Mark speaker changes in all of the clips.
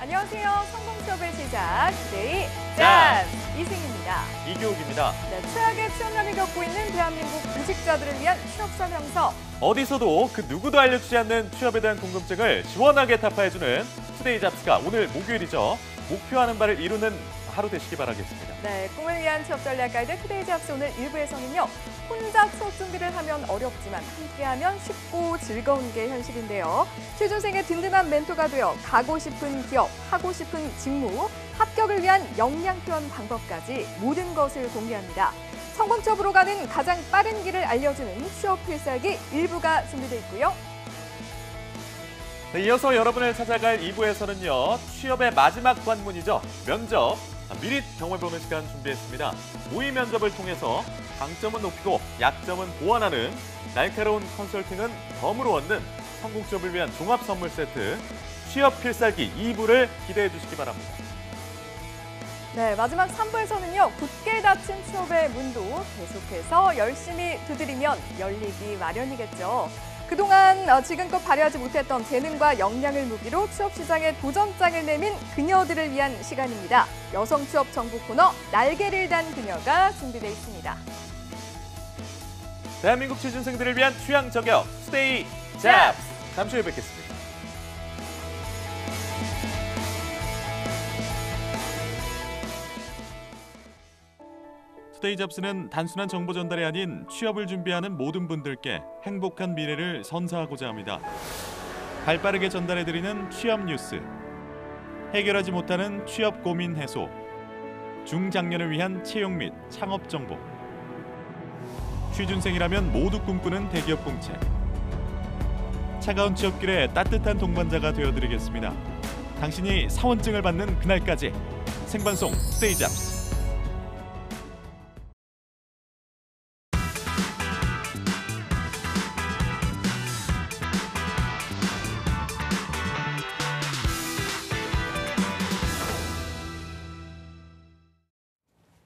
Speaker 1: 안녕하세요. 성공수업의 시작, 투데이 짠! 이승입니다.
Speaker 2: 이교욱입니다.
Speaker 1: 네, 최악의 취업난을 겪고 있는 대한민국 구직자들을 위한 취업 설명서.
Speaker 2: 어디서도 그 누구도 알려주지 않는 취업에 대한 궁금증을 시원하게 타파해주는 투데이 잡스가 오늘 목요일이죠. 목표하는 바를 이루는 하루 되시기 바라겠습니다.
Speaker 1: 네, 꿈을 위한 취업 전략 가이드 투데이 잡스 오늘 1부에서는요. 혼자 수업 준비를 하면 어렵지만 함께하면 쉽고 즐거운 게 현실인데요. 취준생의 든든한 멘토가 되어 가고 싶은 기업, 하고 싶은 직무, 합격을 위한 역량 표현 방법까지 모든 것을 공개합니다. 성공 취업으로 가는 가장 빠른 길을 알려주는 취업 필살기 1부가 준비되어 있고요.
Speaker 2: 네, 이어서 여러분을 찾아갈 2부에서는요. 취업의 마지막 관문이죠. 면접. 미리 경험해보는 시간 준비했습니다. 모의 면접을 통해서 강점은 높이고 약점은 보완하는 날카로운 컨설팅은 덤으로 얻는 성공 취업을 위한 종합 선물 세트 취업 필살기 2부를 기대해 주시기 바랍니다.
Speaker 1: 네, 마지막 3부에서는요. 굳게 닫힌 취업의 문도 계속해서 열심히 두드리면 열리기 마련이겠죠. 그동안 지금껏 발휘하지 못했던 재능과 역량을 무기로 취업 시장에 도전장을 내민 그녀들을 위한 시간입니다. 여성 취업 정보 코너 날개를 단 그녀가 준비되어 있습니다.
Speaker 2: 대한민국 취준생들을 위한 취향 저격 투데이 잡스. 잠시 후에 뵙겠습니다. 투데이 잡스는 단순한 정보 전달이 아닌 취업을 준비하는 모든 분들께 행복한 미래를 선사하고자 합니다. 발빠르게 전달해드리는 취업 뉴스, 해결하지 못하는 취업 고민 해소, 중장년을 위한 채용 및 창업 정보, 취준생이라면 모두 꿈꾸는 대기업 공채, 차가운 취업길에 따뜻한 동반자가 되어드리겠습니다. 당신이 사원증을 받는 그날까지 생방송 투데이 잡스.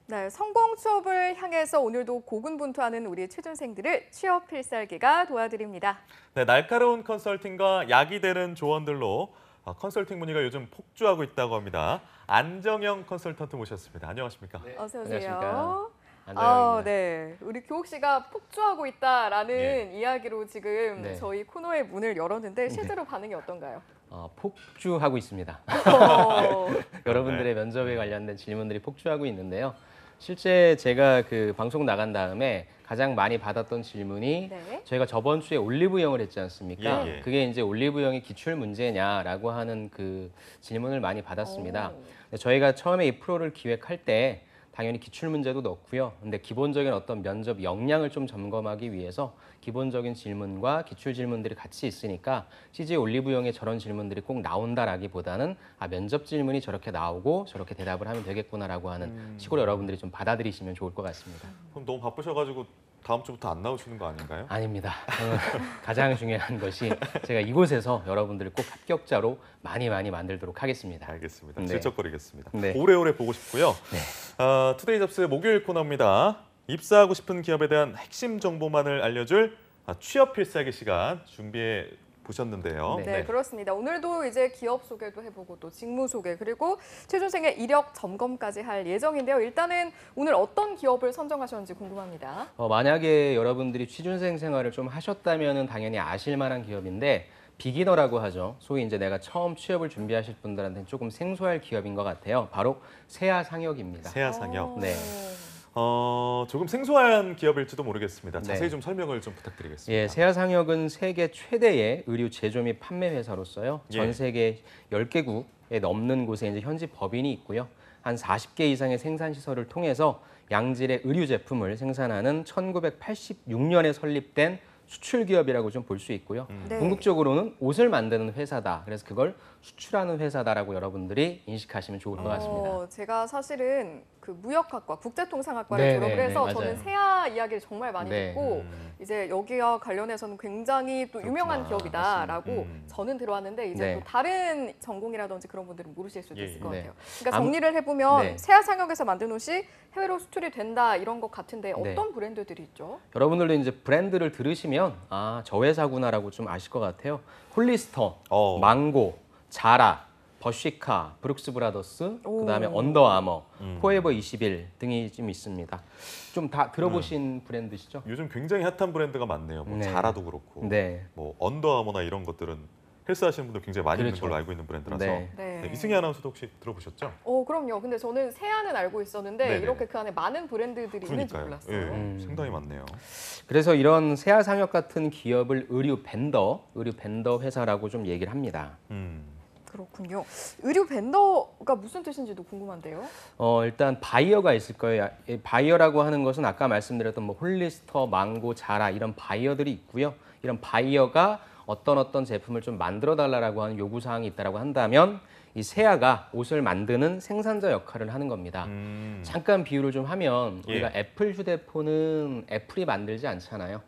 Speaker 1: 네, 성공 취업을 향해서 오늘도 고군분투하는 우리 취준생들을 취업 필살기가 도와드립니다.
Speaker 2: 네, 날카로운 컨설팅과 약이 되는 조언들로 컨설팅 문의가 요즘 폭주하고 있다고 합니다. 안정영 컨설턴트 모셨습니다. 안녕하십니까?
Speaker 1: 네, 어서 오세요.
Speaker 3: 안녕하십니까? 안정영입니다.
Speaker 1: 네, 우리 교욱 씨가 폭주하고 있다라는 이야기로 지금
Speaker 3: 네.
Speaker 1: 저희 코너의 문을 열었는데 실제로 반응이 어떤가요?
Speaker 3: 폭주하고 있습니다. 여러분들의 면접에 관련된 질문들이 폭주하고 있는데요. 실제 제가 그 방송 나간 다음에 가장 많이 받았던 질문이
Speaker 1: 네.
Speaker 3: 저희가 저번 주에 올리브영을 했지 않습니까?
Speaker 2: 예.
Speaker 3: 그게 이제 올리브영이 기출 문제냐라고 하는 그 질문을 많이 받았습니다. 근데 저희가 처음에 이 프로를 기획할 때 당연히 기출 문제도 넣고요. 근데 기본적인 어떤 면접 역량을 좀 점검하기 위해서 기본적인 질문과 기출 질문들이 같이 있으니까 CJ 올리브영에 저런 질문들이 꼭 나온다라기보다는 면접 질문이 저렇게 나오고 저렇게 대답을 하면 되겠구나라고 하는 식으로 여러분들이 좀 받아들이시면 좋을 것 같습니다.
Speaker 2: 그럼 너무 바쁘셔가지고 다음 주부터 안 나오시는 거 아닌가요?
Speaker 3: 아닙니다. 가장 중요한 것이 제가 이곳에서 여러분들을 꼭 합격자로 많이 만들도록 하겠습니다.
Speaker 2: 알겠습니다.
Speaker 3: 네.
Speaker 2: 질척거리겠습니다.
Speaker 3: 네.
Speaker 2: 오래오래 보고 싶고요.
Speaker 3: 네.
Speaker 2: 투데이 잡스 목요일 코너입니다. 입사하고 싶은 기업에 대한 핵심 정보만을 알려줄 취업 필살기 시간 준비해 보셨는데요.
Speaker 1: 네, 그렇습니다. 오늘도 이제 기업 소개도 해보고 또 직무 소개 그리고 취준생의 이력 점검까지 할 예정인데요. 일단은 오늘 어떤 기업을 선정하셨는지 궁금합니다.
Speaker 3: 만약에 여러분들이 취준생 생활을 좀 하셨다면은 당연히 아실 만한 기업인데 비기너라고 하죠. 소위 이제 내가 처음 취업을 준비하실 분들한테는 조금 생소할 기업인 것 같아요. 바로 세아상혁입니다.
Speaker 2: 세아상혁.
Speaker 3: 네.
Speaker 2: 조금 생소한 기업일지도 모르겠습니다.
Speaker 3: 네.
Speaker 2: 자세히 좀 설명을 좀 부탁드리겠습니다.
Speaker 3: 예, 세아상혁은 세계 최대의 의류 제조 및 판매 회사로서요. 전 세계 10개국에 넘는 곳에 이제 현지 법인이 있고요. 한 40개 이상의 생산 시설을 통해서 양질의 의류 제품을 생산하는 1986년에 설립된 수출 기업이라고 좀 볼 수 있고요.
Speaker 1: 네.
Speaker 3: 궁극적으로는 옷을 만드는 회사다. 그래서 그걸 수출하는 회사다라고 여러분들이 인식하시면 좋을 것 같습니다.
Speaker 1: 제가 사실은 그 무역학과, 국제통상학과를
Speaker 3: 네,
Speaker 1: 졸업을
Speaker 3: 네,
Speaker 1: 해서
Speaker 3: 네,
Speaker 1: 저는
Speaker 3: 맞아요.
Speaker 1: 세아 이야기를 정말 많이
Speaker 3: 네.
Speaker 1: 듣고 이제 여기와 관련해서는 굉장히 또 유명한
Speaker 2: 그렇구나.
Speaker 1: 기업이다라고 저는 들어왔는데 이제
Speaker 3: 네.
Speaker 1: 또 다른 전공이라든지 그런 분들은 모르실 수도
Speaker 2: 예,
Speaker 1: 있을 것
Speaker 3: 네.
Speaker 1: 같아요. 그러니까 정리를 해보면
Speaker 3: 네.
Speaker 1: 세아상혁에서 만든 옷이 해외로 수출이 된다 이런 것 같은데
Speaker 3: 네.
Speaker 1: 어떤 브랜드들이 있죠?
Speaker 3: 여러분들도 이제 브랜드를 들으시면 저 회사구나라고 좀 아실 것 같아요. 홀리스터, 망고, 자라, 버시카, 브룩스 브라더스,
Speaker 1: 오.
Speaker 3: 그다음에 언더아머, 포에버 21 등이 좀 있습니다. 좀 다 들어보신 브랜드시죠?
Speaker 2: 요즘 굉장히 핫한 브랜드가 많네요. 뭐
Speaker 3: 네.
Speaker 2: 자라도 그렇고,
Speaker 3: 네.
Speaker 2: 뭐 언더아머나 이런 것들은 헬스 하시는 분들 굉장히 많이 있는
Speaker 3: 그렇죠.
Speaker 2: 걸로 알고 있는 브랜드라서.
Speaker 3: 네.
Speaker 2: 네, 이승희 아나운서도 혹시 들어보셨죠?
Speaker 1: 그럼요. 근데 저는 세안은 알고 있었는데
Speaker 2: 네네.
Speaker 1: 이렇게 그 안에 많은 브랜드들이 있는지
Speaker 2: 그러니까요.
Speaker 1: 몰랐어요.
Speaker 2: 예, 상당히 많네요.
Speaker 3: 그래서 이런 세아 상혁 같은 기업을 의류 벤더 회사라고 좀 얘기를 합니다.
Speaker 1: 그렇군요. 의류 벤더가 무슨 뜻인지도 궁금한데요.
Speaker 3: 일단 바이어가 있을 거예요. 이 바이어라고 하는 것은 아까 말씀드렸던 뭐 홀리스터, 망고, 자라 이런 바이어들이 있고요. 이런 바이어가 어떤 제품을 좀 만들어 달라고 하는 요구 사항이 있다라고 한다면 이 세아가 옷을 만드는 생산자 역할을 하는 겁니다. 잠깐 비유를 좀 하면 우리가 애플 휴대폰은 애플이 만들지 않잖아요.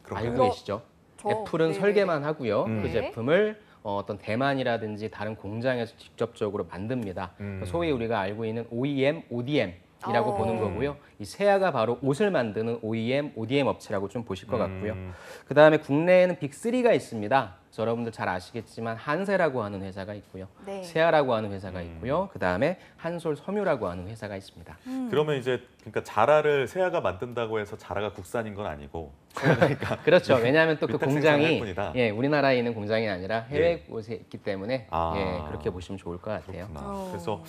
Speaker 2: 그런가요?
Speaker 3: 알고 계시죠? 애플은
Speaker 1: 네네.
Speaker 3: 설계만 하고요.
Speaker 1: 네.
Speaker 3: 그 제품을 어떤 대만이라든지 다른 공장에서 직접적으로 만듭니다. 소위 우리가 알고 있는 OEM, ODM이라고 보는 거고요. 이 세아가 바로 옷을 만드는 OEM, ODM 업체라고 좀 보실 것 같고요. 그다음에 국내에는 빅3가 있습니다. 그래서 여러분들 잘 아시겠지만 한세라고 하는 회사가 있고요.
Speaker 1: 네.
Speaker 3: 세아라고 하는 회사가 있고요. 그다음에 한솔 섬유라고 하는 회사가 있습니다.
Speaker 2: 그러면 이제 그러니까 자라를 세아가 만든다고 해서 자라가 국산인 건 아니고
Speaker 3: 그렇죠. 왜냐하면 또 그
Speaker 2: 위탁 생산을 할
Speaker 3: 공장이
Speaker 2: 뿐이다.
Speaker 3: 우리나라에 있는 공장이 아니라 해외 곳에 있기 때문에
Speaker 2: 아.
Speaker 3: 그렇게 보시면 좋을 것 같아요.
Speaker 2: 그렇구나. 그래서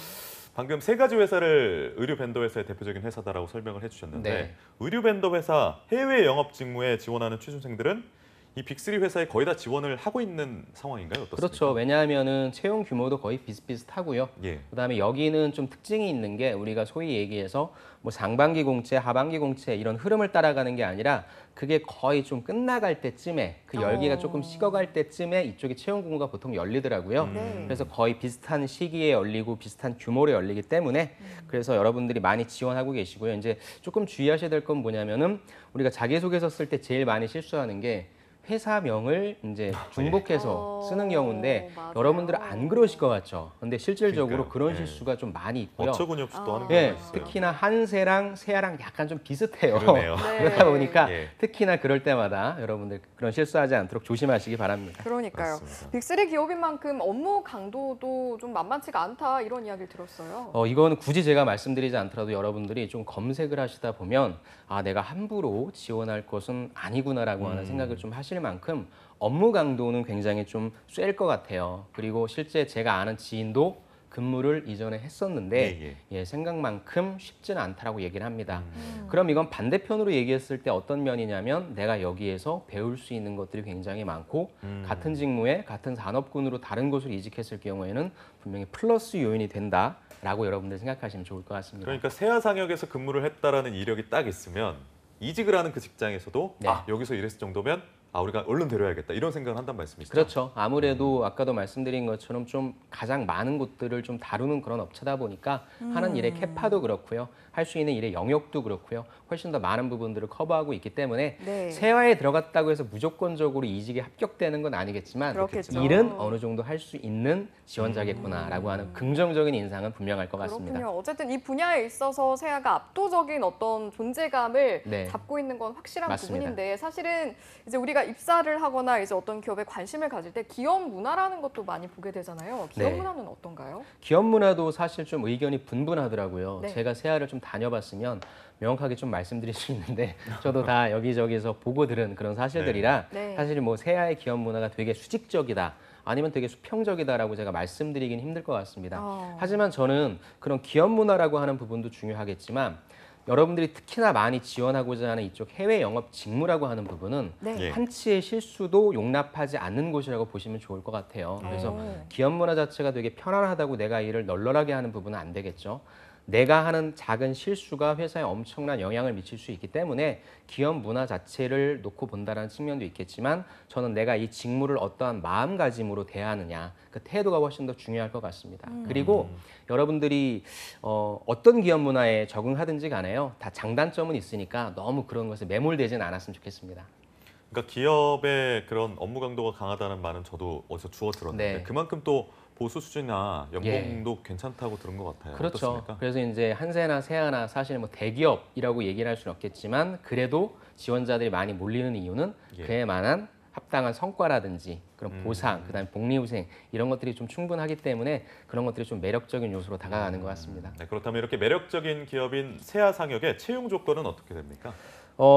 Speaker 2: 방금 세 가지 회사를 의류 벤더 회사의 대표적인 회사다라고 설명을 해주셨는데
Speaker 3: 네.
Speaker 2: 의류 벤더 회사 해외 영업 직무에 지원하는 취준생들은 이 빅3 회사에 거의 다 지원을 하고 있는 상황인가요? 어떻습니까?
Speaker 3: 그렇죠. 왜냐하면은 채용 규모도 거의 비슷비슷하고요.
Speaker 2: 예.
Speaker 3: 그다음에 여기는 좀 특징이 있는 게 우리가 소위 얘기해서 뭐 상반기 공채, 하반기 공채 이런 흐름을 따라가는 게 아니라 그게 거의 좀 끝나갈 때쯤에 그 열기가 조금 식어갈 때쯤에 이쪽에 채용 공고가 보통 열리더라고요.
Speaker 1: 네.
Speaker 3: 그래서 거의 비슷한 시기에 열리고 비슷한 규모로 열리기 때문에 그래서 여러분들이 많이 지원하고 계시고요. 이제 조금 주의하셔야 될 건 뭐냐면은 우리가 자기소개서 쓸 때 제일 많이 실수하는 게 회사명을 이제 중복해서 쓰는 경우인데
Speaker 1: 맞아요.
Speaker 3: 여러분들은 안 그러실 것 같죠. 근데 실질적으로
Speaker 2: 그러니까요.
Speaker 3: 그런
Speaker 2: 네.
Speaker 3: 실수가 좀 많이 있고요.
Speaker 2: 어처구니 없이 또 하는
Speaker 3: 예,
Speaker 2: 경우가 있어요.
Speaker 3: 특히나 한세랑 세아랑 약간 좀 비슷해요.
Speaker 2: 그러네요.
Speaker 1: 네.
Speaker 3: 그러다 보니까
Speaker 2: 예.
Speaker 3: 특히나 그럴 때마다 여러분들 그런 실수하지 않도록 조심하시기 바랍니다.
Speaker 1: 그러니까요.
Speaker 2: 그렇습니다.
Speaker 1: 빅3 기업인 만큼 업무 강도도 좀 만만치가 않다 이런 이야기를 들었어요.
Speaker 3: 이거는 굳이 제가 말씀드리지 않더라도 여러분들이 좀 검색을 하시다 보면 아, 내가 함부로 지원할 것은 아니구나라고 하는 생각을 좀 하실 만큼 업무 강도는 굉장히 좀 셀 것 같아요. 그리고 실제 제가 아는 지인도 근무를 이전에 했었는데 생각만큼 쉽지는 않다라고 얘기를 합니다. 그럼 이건 반대편으로 얘기했을 때 어떤 면이냐면 내가 여기에서 배울 수 있는 것들이 굉장히 많고 같은 직무에 같은 산업군으로 다른 곳으로 이직했을 경우에는 분명히 플러스 요인이 된다라고 여러분들 생각하시면 좋을 것 같습니다.
Speaker 2: 그러니까 세아 상역에서 근무를 했다라는 이력이 딱 있으면 이직을 하는 그 직장에서도
Speaker 3: 네.
Speaker 2: 아, 여기서 일했을 정도면 아, 우리가 얼른 데려야겠다 이런 생각을 한단 말씀이시죠?
Speaker 3: 그렇죠. 아무래도 아까도 말씀드린 것처럼 좀 가장 많은 곳들을 좀 다루는 그런 업체다 보니까 하는 일의 캐파도 그렇고요. 할 수 있는 일의 영역도 그렇고요. 훨씬 더 많은 부분들을 커버하고 있기 때문에
Speaker 1: 네.
Speaker 3: 세화에 들어갔다고 해서 무조건적으로 이직에 합격되는 건 아니겠지만
Speaker 1: 그렇겠죠.
Speaker 3: 일은 어느 정도 할 수 있는 지원자겠구나라고 하는 긍정적인 인상은 분명할 것 같습니다.
Speaker 1: 그렇군요. 어쨌든 이 분야에 있어서 세아가 압도적인 어떤 존재감을
Speaker 3: 네.
Speaker 1: 잡고 있는 건 확실한
Speaker 3: 맞습니다.
Speaker 1: 부분인데 사실은 이제 우리가 입사를 하거나 이제 어떤 기업에 관심을 가질 때 기업 문화라는 것도 많이 보게 되잖아요. 기업
Speaker 3: 네.
Speaker 1: 문화는 어떤가요?
Speaker 3: 기업 문화도 사실 좀 의견이 분분하더라고요.
Speaker 1: 네.
Speaker 3: 제가 세아를 좀 다녀봤으면 명확하게 좀 말씀드릴 수 있는데 저도 다 여기저기서 보고 들은 그런 사실들이라
Speaker 1: 네.
Speaker 3: 사실 뭐 세아의 기업 문화가 되게 수직적이다. 아니면 되게 수평적이다라고 제가 말씀드리긴 힘들 것 같습니다. 하지만 저는 그런 기업 문화라고 하는 부분도 중요하겠지만 여러분들이 특히나 많이 지원하고자 하는 이쪽 해외 영업 직무라고 하는 부분은
Speaker 1: 네.
Speaker 2: 예.
Speaker 3: 한치의 실수도 용납하지 않는 곳이라고 보시면 좋을 것 같아요. 그래서 기업 문화 자체가 되게 편안하다고 내가 일을 널널하게 하는 부분은 안 되겠죠. 내가 하는 작은 실수가 회사에 엄청난 영향을 미칠 수 있기 때문에 기업 문화 자체를 놓고 본다는 측면도 있겠지만 저는 내가 이 직무를 어떠한 마음가짐으로 대하느냐 그 태도가 훨씬 더 중요할 것 같습니다. 그리고 여러분들이 어떤 기업 문화에 적응하든지 간에요. 다 장단점은 있으니까 너무 그런 것에 매몰되지는 않았으면 좋겠습니다.
Speaker 2: 그러니까 기업의 그런 업무 강도가 강하다는 말은 저도 어디서 주워 들었는데
Speaker 3: 네.
Speaker 2: 그만큼 또 보수 수준이나 연봉도 괜찮다고 들은 것 같아요.
Speaker 3: 그렇죠.
Speaker 2: 어떻습니까?
Speaker 3: 그래서 이제 한세나 세아나 사실 뭐 대기업이라고 얘기를 할 수는 없겠지만 그래도 지원자들이 많이 몰리는 이유는
Speaker 2: 예.
Speaker 3: 그에 만한 합당한 성과라든지 그런 보상, 그다음에 복리후생 이런 것들이 좀 충분하기 때문에 그런 것들이 좀 매력적인 요소로 다가가는 것 같습니다.
Speaker 2: 네, 그렇다면 이렇게 매력적인 기업인 세아상역의 채용 조건은 어떻게 됩니까?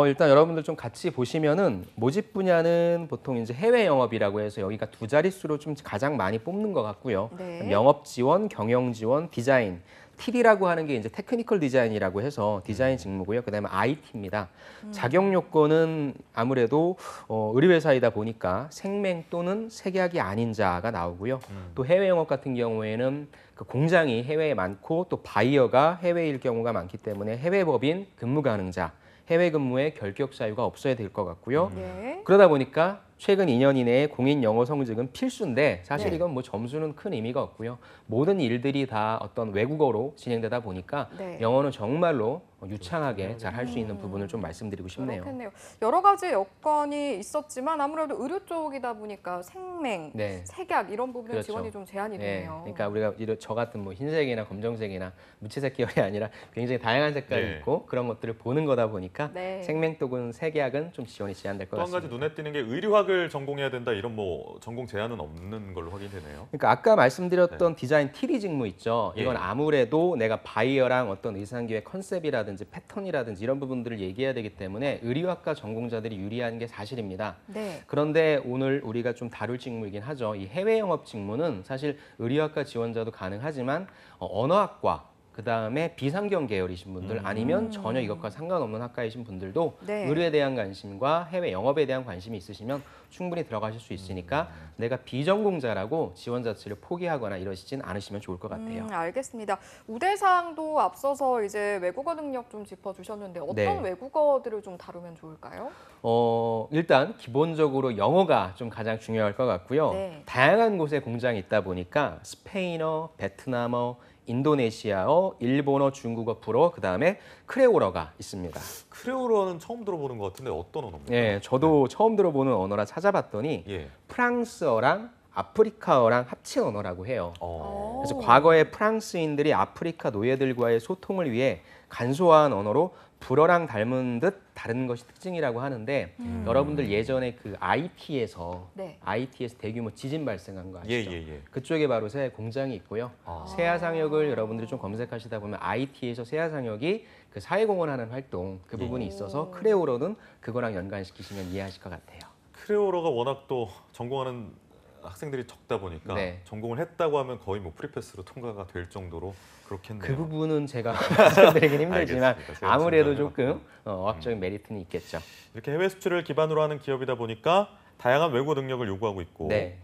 Speaker 3: 일단 여러분들 좀 같이 보시면은 모집 분야는 보통 이제 해외 영업이라고 해서 여기가 두 자릿수로 좀 가장 많이 뽑는 것 같고요.
Speaker 1: 네.
Speaker 3: 영업 지원, 경영 지원, 디자인. TD라고 하는 게 이제 테크니컬 디자인이라고 해서 디자인 직무고요. 그다음에 IT입니다. 자격 요건은 아무래도 의료회사이다 보니까 생명 또는 색약이 아닌 자가 나오고요. 또 해외 영업 같은 경우에는 그 공장이 해외에 많고 또 바이어가 해외일 경우가 많기 때문에 해외 법인 근무 가능자, 해외 근무에 결격 사유가 없어야 될 것 같고요.
Speaker 1: 네.
Speaker 3: 그러다 보니까 최근 2년 이내에 공인 영어 성적은 필수인데 사실
Speaker 1: 네.
Speaker 3: 이건 뭐 점수는 큰 의미가 없고요. 모든 일들이 다 어떤 외국어로 진행되다 보니까
Speaker 1: 네.
Speaker 3: 영어는 정말로 유창하게 잘 할 수 있는 부분을 좀 말씀드리고 싶네요.
Speaker 1: 그렇겠네요. 여러 가지 여건이 있었지만 아무래도 의료 쪽이다 보니까 생맹,
Speaker 3: 네.
Speaker 1: 색약 이런 부분은
Speaker 3: 그렇죠.
Speaker 1: 지원이 좀 제한이
Speaker 3: 네,
Speaker 1: 되네요.
Speaker 3: 그러니까 우리가 저 같은 뭐 흰색이나 검정색이나 무채색 계열이 아니라 굉장히 다양한 색깔이
Speaker 2: 네.
Speaker 3: 있고 그런 것들을 보는 거다 보니까
Speaker 1: 네.
Speaker 3: 생명 또는 색약은 좀 지원이 제한될 것
Speaker 2: 또 한
Speaker 3: 같습니다.
Speaker 2: 가지 눈에 띄는 게 의료학을 전공해야 된다 이런 뭐 전공 제한은 없는 걸로 확인되네요.
Speaker 3: 그러니까 아까 말씀드렸던 디자인 TD 직무 있죠. 이건
Speaker 2: 예.
Speaker 3: 아무래도 내가 바이어랑 어떤 의상기획 컨셉이라든지 패턴이라든지 이런 부분들을 얘기해야 되기 때문에 의료학과 전공자들이 유리한 게 사실입니다.
Speaker 1: 네.
Speaker 3: 그런데 오늘 우리가 좀 다룰 직무이긴 하죠. 이 해외 영업 직무는 사실 의료학과 지원자도 가능하지만 언어학과 그다음에 비상경 계열이신 분들 아니면 전혀 이것과 상관없는 학과이신 분들도
Speaker 1: 네.
Speaker 3: 의료에 대한 관심과 해외 영업에 대한 관심이 있으시면 충분히 들어가실 수 있으니까 내가 비전공자라고 지원 자체를 포기하거나 이러시진 않으시면 좋을 것 같아요.
Speaker 1: 알겠습니다. 우대사항도 앞서서 이제 외국어 능력 좀 짚어주셨는데 어떤
Speaker 3: 네.
Speaker 1: 외국어들을 좀 다루면 좋을까요?
Speaker 3: 일단 기본적으로 영어가 좀 가장 중요할 것 같고요.
Speaker 1: 네.
Speaker 3: 다양한 곳에 공장이 있다 보니까 스페인어, 베트남어, 인도네시아어, 일본어, 중국어, 불어, 그다음에 크레올어가 있습니다.
Speaker 2: 크레올어는 처음 들어보는 것 같은데 어떤 언어입니까?
Speaker 3: 예, 저도 처음 들어보는 언어라 찾아봤더니
Speaker 2: 예.
Speaker 3: 프랑스어랑 아프리카어랑 합친 언어라고 해요. 그래서
Speaker 1: 오.
Speaker 3: 과거에 프랑스인들이 아프리카 노예들과의 소통을 위해 간소화한 언어로 불어랑 닮은 듯 다른 것이 특징이라고 하는데 여러분들 예전에 그 IT에서
Speaker 1: 네.
Speaker 3: 대규모 지진 발생한 거 아시죠?
Speaker 2: 예.
Speaker 3: 그쪽에 바로 새 공장이 있고요. 세아상역을 여러분들이 좀 검색하시다 보면 IT에서 세아상역이 그 사회공헌 하는 활동 그 부분이 있어서 크레올어는 그거랑 연관시키시면 이해하실 것 같아요.
Speaker 2: 크레올어가 워낙 또 전공하는 학생들이 적다 보니까
Speaker 3: 네.
Speaker 2: 전공을 했다고 하면 거의 뭐 프리패스로 통과가 될 정도로 그렇겠네요.
Speaker 3: 그 부분은 제가 말씀드리긴 힘들지만
Speaker 2: 알겠습니다.
Speaker 3: 아무래도
Speaker 2: 제가
Speaker 3: 조금 어학적인 메리트는 있겠죠.
Speaker 2: 이렇게 해외 수출을 기반으로 하는 기업이다 보니까 다양한 외국어 능력을 요구하고 있고
Speaker 3: 네.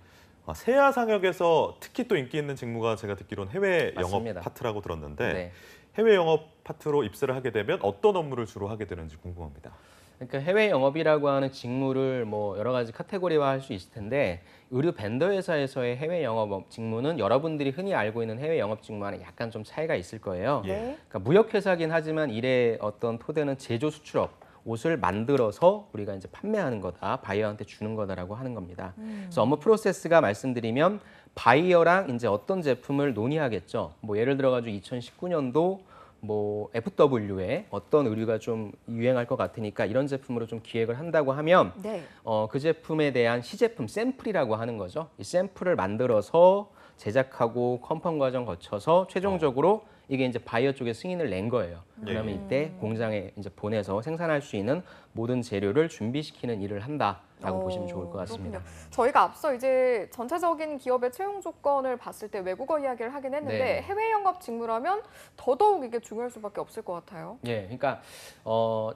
Speaker 2: 세아 상역에서 특히 또 인기 있는 직무가 제가 듣기로는 해외 영업
Speaker 3: 맞습니다.
Speaker 2: 파트라고 들었는데
Speaker 3: 네.
Speaker 2: 해외 영업 파트로 입사를 하게 되면 어떤 업무를 주로 하게 되는지 궁금합니다.
Speaker 3: 그러니까 해외 영업이라고 하는 직무를 뭐 여러 가지 카테고리화할 수 있을 텐데 의류 벤더 회사에서의 해외 영업 직무는 여러분들이 흔히 알고 있는 해외 영업 직무와는 약간 좀 차이가 있을 거예요.
Speaker 1: 네.
Speaker 3: 그러니까 무역 회사긴 하지만 일의 어떤 토대는 제조 수출업, 옷을 만들어서 우리가 이제 판매하는 거다, 바이어한테 주는 거다라고 하는 겁니다. 그래서 업무 프로세스가 말씀드리면 바이어랑 이제 어떤 제품을 논의하겠죠. 뭐 예를 들어가지고 2019년도 뭐 FW에 어떤 의류가 좀 유행할 것 같으니까 이런 제품으로 좀 기획을 한다고 하면
Speaker 1: 네.
Speaker 3: 그 제품에 대한 시제품 샘플이라고 하는 거죠. 이 샘플을 만들어서 제작하고 컴펌 과정 거쳐서 최종적으로 이게 이제 바이어 쪽에 승인을 낸 거예요. 그러면 이때 공장에 이제 보내서 생산할 수 있는 모든 재료를 준비시키는 일을 한다라고 보시면 좋을 것 같습니다.
Speaker 1: 그렇군요. 저희가 앞서 이제 전체적인 기업의 채용 조건을 봤을 때 외국어 이야기를 하긴 했는데
Speaker 3: 네.
Speaker 1: 해외 영업 직무라면 더더욱 이게 중요할 수밖에 없을 것 같아요.
Speaker 3: 예, 그러니까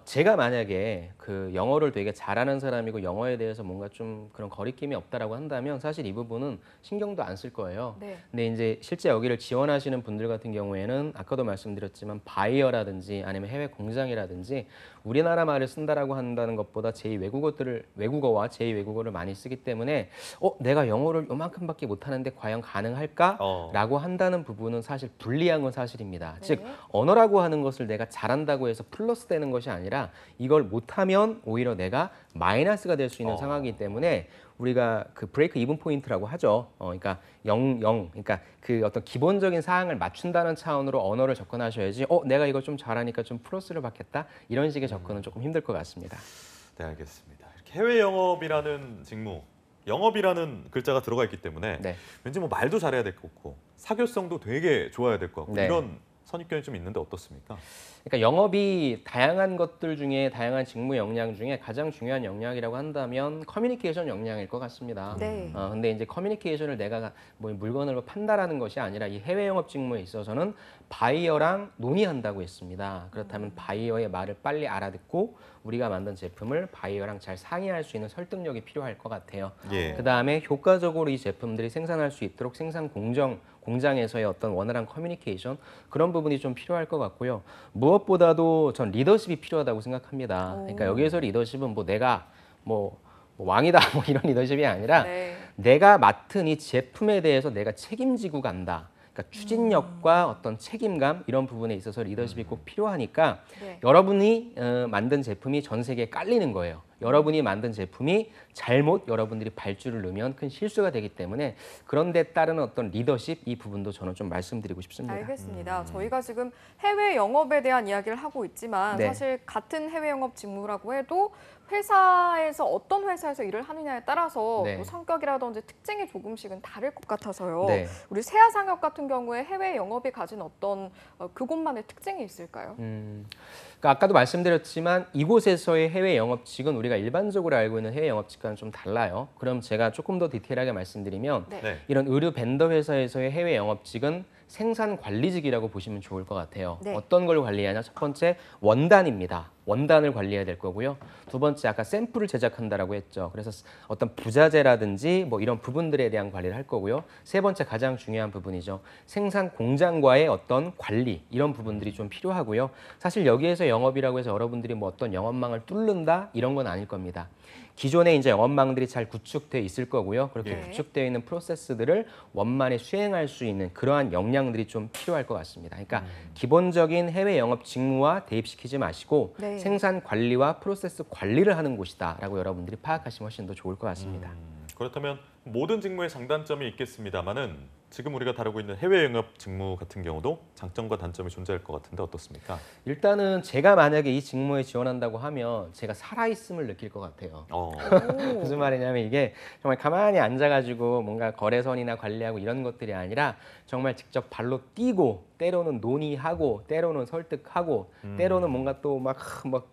Speaker 3: 제가 만약에 그 영어를 되게 잘하는 사람이고 영어에 대해서 뭔가 좀 그런 거리낌이 없다라고 한다면 사실 이 부분은 신경도 안 쓸 거예요.
Speaker 1: 네.
Speaker 3: 근데 이제 실제 여기를 지원하시는 분들 같은 경우에는 아까도 말씀드렸지만 바이어라든지 아니면 해외 공장이라든지 우리나라 말을 쓴다라고 한다는 것보다 외국어와 제2 외국어를 많이 쓰기 때문에 내가 영어를 요만큼밖에 못하는데 과연 가능할까? 라고 한다는 부분은 사실 불리한 건 사실입니다.
Speaker 1: 네.
Speaker 3: 즉 언어라고 하는 것을 내가 잘한다고 해서 플러스 되는 것이 아니라 이걸 못하면 오히려 내가 마이너스가 될 수 있는 상황이기 때문에 우리가 그 브레이크 이븐 포인트라고 하죠. 그러니까 그러니까 그 어떤 기본적인 사항을 맞춘다는 차원으로 언어를 접근하셔야지. 내가 이거 좀 잘하니까 좀 플러스를 받겠다. 이런 식의 접근은 조금 힘들 것 같습니다.
Speaker 2: 네, 알겠습니다. 해외 영업이라는 직무, 영업이라는 글자가 들어가 있기 때문에
Speaker 3: 네.
Speaker 2: 왠지 뭐 말도 잘해야 될 것 같고 사교성도 되게 좋아야 될 것 같고
Speaker 3: 네.
Speaker 2: 이런 선입견이 좀 있는데 어떻습니까?
Speaker 3: 그러니까 영업이 다양한 것들 중에 다양한 직무 역량 중에 가장 중요한 역량이라고 한다면 커뮤니케이션 역량일 것 같습니다.
Speaker 1: 네.
Speaker 3: 근데 이제 커뮤니케이션을 내가 뭐 물건을 판다라는 것이 아니라 이 해외 영업 직무에 있어서는 바이어랑 논의한다고 했습니다. 그렇다면 바이어의 말을 빨리 알아듣고 우리가 만든 제품을 바이어랑 잘 상의할 수 있는 설득력이 필요할 것 같아요.
Speaker 2: 예.
Speaker 3: 그 다음에 효과적으로 이 제품들이 생산할 수 있도록 생산 공장에서의 어떤 원활한 커뮤니케이션 그런 부분이 좀 필요할 것 같고요. 무엇보다도 전 리더십이 필요하다고 생각합니다. 그러니까 여기에서 리더십은 뭐 내가 뭐 왕이다 뭐 이런 리더십이 아니라
Speaker 1: 네.
Speaker 3: 내가 맡은 이 제품에 대해서 내가 책임지고 간다. 그러니까 추진력과 어떤 책임감 이런 부분에 있어서 리더십이 꼭 필요하니까
Speaker 1: 네.
Speaker 3: 여러분이 만든 제품이 전 세계에 깔리는 거예요. 여러분이 만든 제품이 잘못 여러분들이 발주를 넣으면 큰 실수가 되기 때문에 그런 데 따른 어떤 리더십 이 부분도 저는 좀 말씀드리고 싶습니다.
Speaker 1: 알겠습니다. 저희가 지금 해외 영업에 대한 이야기를 하고 있지만
Speaker 3: 네.
Speaker 1: 사실 같은 해외 영업 직무라고 해도 회사에서 어떤 회사에서 일을 하느냐에 따라서
Speaker 3: 네.
Speaker 1: 뭐 성격이라든지 특징이 조금씩은 다를 것 같아서요.
Speaker 3: 네.
Speaker 1: 우리 세아상업 같은 경우에 해외 영업이 가진 어떤 그곳만의 특징이 있을까요?
Speaker 3: 그러니까 아까도 말씀드렸지만 이곳에서의 해외 영업직은 우리가 일반적으로 알고 있는 해외 영업직과는 좀 달라요. 그럼 제가 조금 더 디테일하게 말씀드리면
Speaker 1: 네.
Speaker 2: 네.
Speaker 3: 이런 의류 벤더 회사에서의 해외 영업직은 생산 관리직이라고 보시면 좋을 것 같아요.
Speaker 1: 네.
Speaker 3: 어떤 걸 관리하냐? 첫 번째 원단입니다. 원단을 관리해야 될 거고요. 두 번째 아까 샘플을 제작한다라고 했죠. 그래서 어떤 부자재라든지 뭐 이런 부분들에 대한 관리를 할 거고요. 세 번째 가장 중요한 부분이죠. 생산 공장과의 어떤 관리 이런 부분들이 좀 필요하고요. 사실 여기에서 영업이라고 해서 여러분들이 뭐 어떤 영업망을 뚫는다 이런 건 아닐 겁니다. 기존에 이제 영업망들이 잘 구축되어 있을 거고요. 그렇게
Speaker 1: 네.
Speaker 3: 구축되어 있는 프로세스들을 원만히 수행할 수 있는 그러한 역량들이 좀 필요할 것 같습니다. 그러니까 기본적인 해외 영업 직무와 대입시키지 마시고
Speaker 1: 네.
Speaker 3: 생산 관리와 프로세스 관리를 하는 곳이다라고 여러분들이 파악하시면 훨씬 더 좋을 것 같습니다.
Speaker 2: 그렇다면 모든 직무에 장단점이 있겠습니다만은 지금 우리가 다루고 있는 해외 영업 직무 같은 경우도 장점과 단점이 존재할 것 같은데 어떻습니까?
Speaker 3: 일단은 제가 만약에 이 직무에 지원한다고 하면 제가 살아있음을 느낄 것 같아요. 무슨 말이냐면 이게 정말 가만히 앉아가지고 뭔가 거래선이나 관리하고 이런 것들이 아니라 정말 직접 발로 뛰고 때로는 논의하고 때로는 설득하고 때로는 뭔가 또 막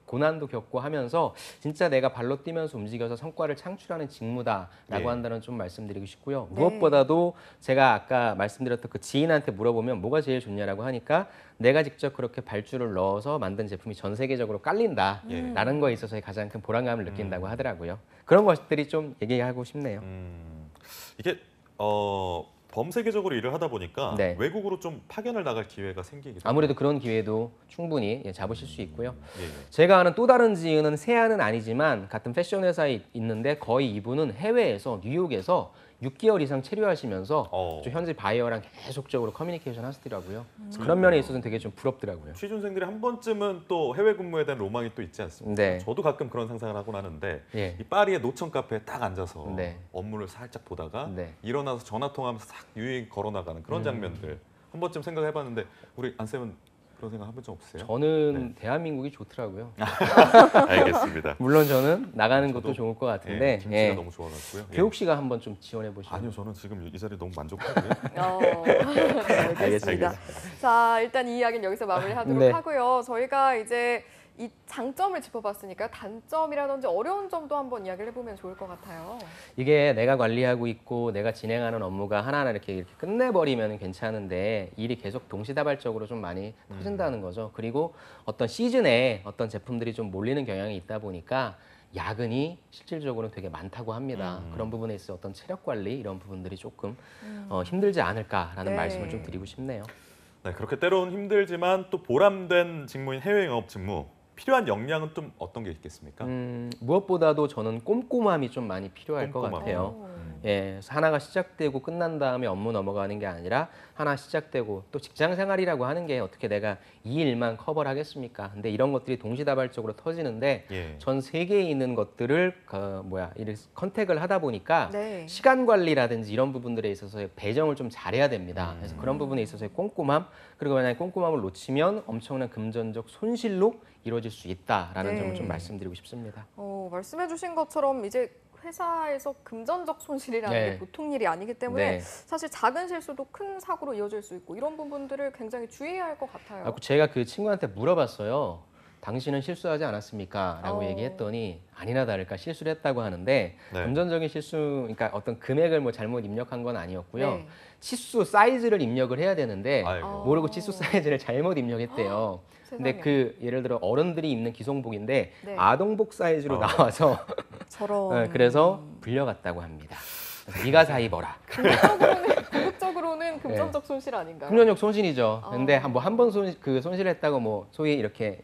Speaker 3: 고난도 겪고 하면서 진짜 내가 발로 뛰면서 움직여서 성과를 창출하는 직무다라고
Speaker 2: 예.
Speaker 3: 한다는 좀 말씀드리고 싶고요.
Speaker 1: 네.
Speaker 3: 무엇보다도 제가 아까 말씀드렸던 그 지인한테 물어보면 뭐가 제일 좋냐라고 하니까 내가 직접 그렇게 발주를 넣어서 만든 제품이 전 세계적으로 깔린다라는 거에 있어서의 가장 큰 보람감을 느낀다고 하더라고요. 그런 것들이 좀 얘기하고 싶네요.
Speaker 2: 이게 범세계적으로 일을 하다 보니까
Speaker 3: 네.
Speaker 2: 외국으로 좀 파견을 나갈 기회가 생기기도
Speaker 3: 아무래도 그런 기회도 충분히 잡으실 수 있고요.
Speaker 2: 예, 예.
Speaker 3: 제가 아는 또 다른 지인은 세아는 아니지만 같은 패션 회사에 있는데 거의 이분은 해외에서 뉴욕에서 6개월 이상 체류하시면서 좀 현지 바이어랑 계속적으로 커뮤니케이션 하시더라고요. 그래서 그런 면에 있어서는 되게 좀 부럽더라고요.
Speaker 2: 취준생들이 한 번쯤은 또 해외 근무에 대한 로망이 또 있지 않습니까?
Speaker 3: 네.
Speaker 2: 저도 가끔 그런 상상을 하곤 하는데
Speaker 3: 예.
Speaker 2: 이 파리의 노천 카페에 딱 앉아서
Speaker 3: 네.
Speaker 2: 업무를 살짝 보다가
Speaker 3: 네.
Speaker 2: 일어나서 전화 통화하면서 싹 유유히 걸어 나가는 그런 장면들 한 번쯤 생각해봤는데 우리 안쌤은 그런 생각 해본 적 없으세요?
Speaker 3: 저는 대한민국이 좋더라고요.
Speaker 2: 알겠습니다.
Speaker 3: 물론 저는 나가는
Speaker 2: 저도,
Speaker 3: 것도 좋을 것
Speaker 2: 예,
Speaker 3: 같은데
Speaker 2: 김치가
Speaker 3: 예.
Speaker 2: 너무 좋아가지고요. 예.
Speaker 3: 교육 씨가 한번 좀 지원해 보시면.
Speaker 2: 아니요, 저는 지금 이 자리에 너무 만족하고요.
Speaker 1: 알겠습니다.
Speaker 3: 알겠습니다.
Speaker 1: 자, 일단 이 이야기는 여기서 마무리하도록
Speaker 3: 네.
Speaker 1: 하고요. 저희가 이제 이 장점을 짚어봤으니까 단점이라든지 어려운 점도 한번 이야기를 해보면 좋을 것 같아요.
Speaker 3: 이게 내가 관리하고 있고 내가 진행하는 업무가 하나하나 이렇게 끝내버리면 괜찮은데 일이 계속 동시다발적으로 좀 많이 터진다는 거죠. 그리고 어떤 시즌에 어떤 제품들이 좀 몰리는 경향이 있다 보니까 야근이 실질적으로 되게 많다고 합니다. 그런 부분에 있어 어떤 체력 관리 이런 부분들이 조금 힘들지 않을까라는
Speaker 1: 네.
Speaker 3: 말씀을 좀 드리고 싶네요.
Speaker 2: 네, 그렇게 때로는 힘들지만 또 보람된 직무인 해외 영업 직무 필요한 역량은 좀 어떤 게 있겠습니까?
Speaker 3: 무엇보다도 저는 꼼꼼함이 좀 많이 필요할 것
Speaker 2: 꼼꼼함.
Speaker 3: 같아요. 예, 그래서 하나가 시작되고 끝난 다음에 업무 넘어가는 게 아니라 하나 시작되고 또 직장 생활이라고 하는 게 어떻게 내가 이 일만 커버를 하겠습니까? 근데 이런 것들이 동시다발적으로 터지는데
Speaker 2: 예.
Speaker 3: 전 세계에 있는 것들을 이를 컨택을 하다 보니까
Speaker 1: 네.
Speaker 3: 시간 관리라든지 이런 부분들에 있어서 배정을 좀 잘해야 됩니다. 그래서 그런 부분에 있어서의 꼼꼼함 그리고 만약에 꼼꼼함을 놓치면 엄청난 금전적 손실로 이루어질 수 있다라는
Speaker 1: 네.
Speaker 3: 점을 좀 말씀드리고 싶습니다.
Speaker 1: 말씀해주신 것처럼 이제 회사에서 금전적 손실이라는
Speaker 3: 네.
Speaker 1: 게 보통 일이 아니기 때문에
Speaker 3: 네.
Speaker 1: 사실 작은 실수도 큰 사고로 이어질 수 있고 이런 부분들을 굉장히 주의해야 할 것 같아요.
Speaker 3: 제가 그 친구한테 물어봤어요. 당신은 실수하지 않았습니까? 라고 얘기했더니 아니나 다를까 실수를 했다고 하는데
Speaker 2: 네.
Speaker 3: 금전적인 실수, 그러니까 어떤 금액을 뭐 잘못 입력한 건 아니었고요.
Speaker 1: 네.
Speaker 3: 치수 사이즈를 입력을 해야 되는데
Speaker 2: 아이고.
Speaker 3: 모르고 치수 사이즈를 잘못 입력했대요. 근데
Speaker 1: 세상에.
Speaker 3: 그 예를 들어 어른들이 입는 기성복인데
Speaker 1: 네.
Speaker 3: 아동복 사이즈로 나와서
Speaker 1: 저런.
Speaker 3: 그래서 불려갔다고 합니다. 그래서 네가 사 입어라.
Speaker 1: 궁극적으로는 금전적 손실 아닌가요?
Speaker 3: 금전적 손실이죠. 근데 뭐 한 번 손실을 했다고 뭐 소위 이렇게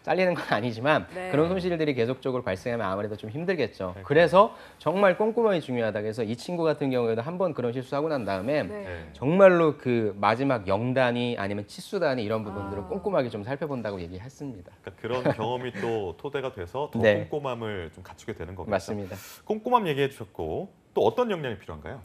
Speaker 3: 잘리는 건 아니지만
Speaker 1: 네.
Speaker 3: 그런 손실들이 계속적으로 발생하면 아무래도 좀 힘들겠죠. 그래서 정말 꼼꼼하게 중요하다. 그래서 이 친구 같은 경우에도 한 번 그런 실수하고 난 다음에
Speaker 1: 네.
Speaker 3: 정말로 그 마지막 0단위 아니면 치수 단위 이런 부분들을 꼼꼼하게 좀 살펴본다고 얘기했습니다.
Speaker 2: 그러니까 그런 경험이 또 토대가 돼서 더
Speaker 3: 네.
Speaker 2: 꼼꼼함을 좀 갖추게 되는 거겠죠.
Speaker 3: 맞습니다.
Speaker 2: 꼼꼼함 얘기해 주셨고 또 어떤 역량이 필요한가요?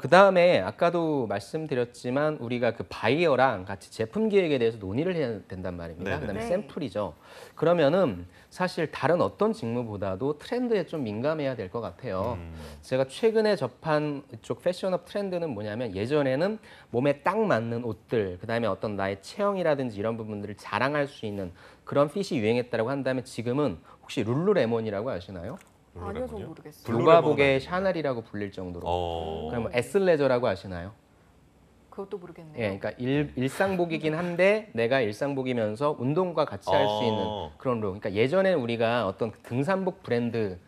Speaker 3: 그다음에 아까도 말씀드렸지만 우리가 그 바이어랑 같이 제품 기획에 대해서 논의를 해야 된단 말입니다.
Speaker 2: 네네.
Speaker 3: 그다음에
Speaker 1: 네.
Speaker 3: 샘플이죠. 그러면은 사실 다른 어떤 직무보다도 트렌드에 좀 민감해야 될 것 같아요. 제가 최근에 접한 이쪽 패션업 트렌드는 뭐냐면 예전에는 몸에 딱 맞는 옷들, 그다음에 어떤 나의 체형이라든지 이런 부분들을 자랑할 수 있는 그런 핏이 유행했다고 한다면 지금은 혹시 룰루레몬이라고 아시나요?
Speaker 1: 아니요, 전 모르겠어요.
Speaker 2: 블루-
Speaker 3: 누가복의 샤넬이라고 불릴 정도로. 그럼 뭐 에슬레저라고 아시나요?
Speaker 1: 그것도 모르겠네요.
Speaker 3: 예, 그러니까 일상복이긴 한데 내가 일상복이면서 운동과 같이 할 수 있는 그런 룩. 그러니까 예전에 우리가 어떤 등산복 브랜드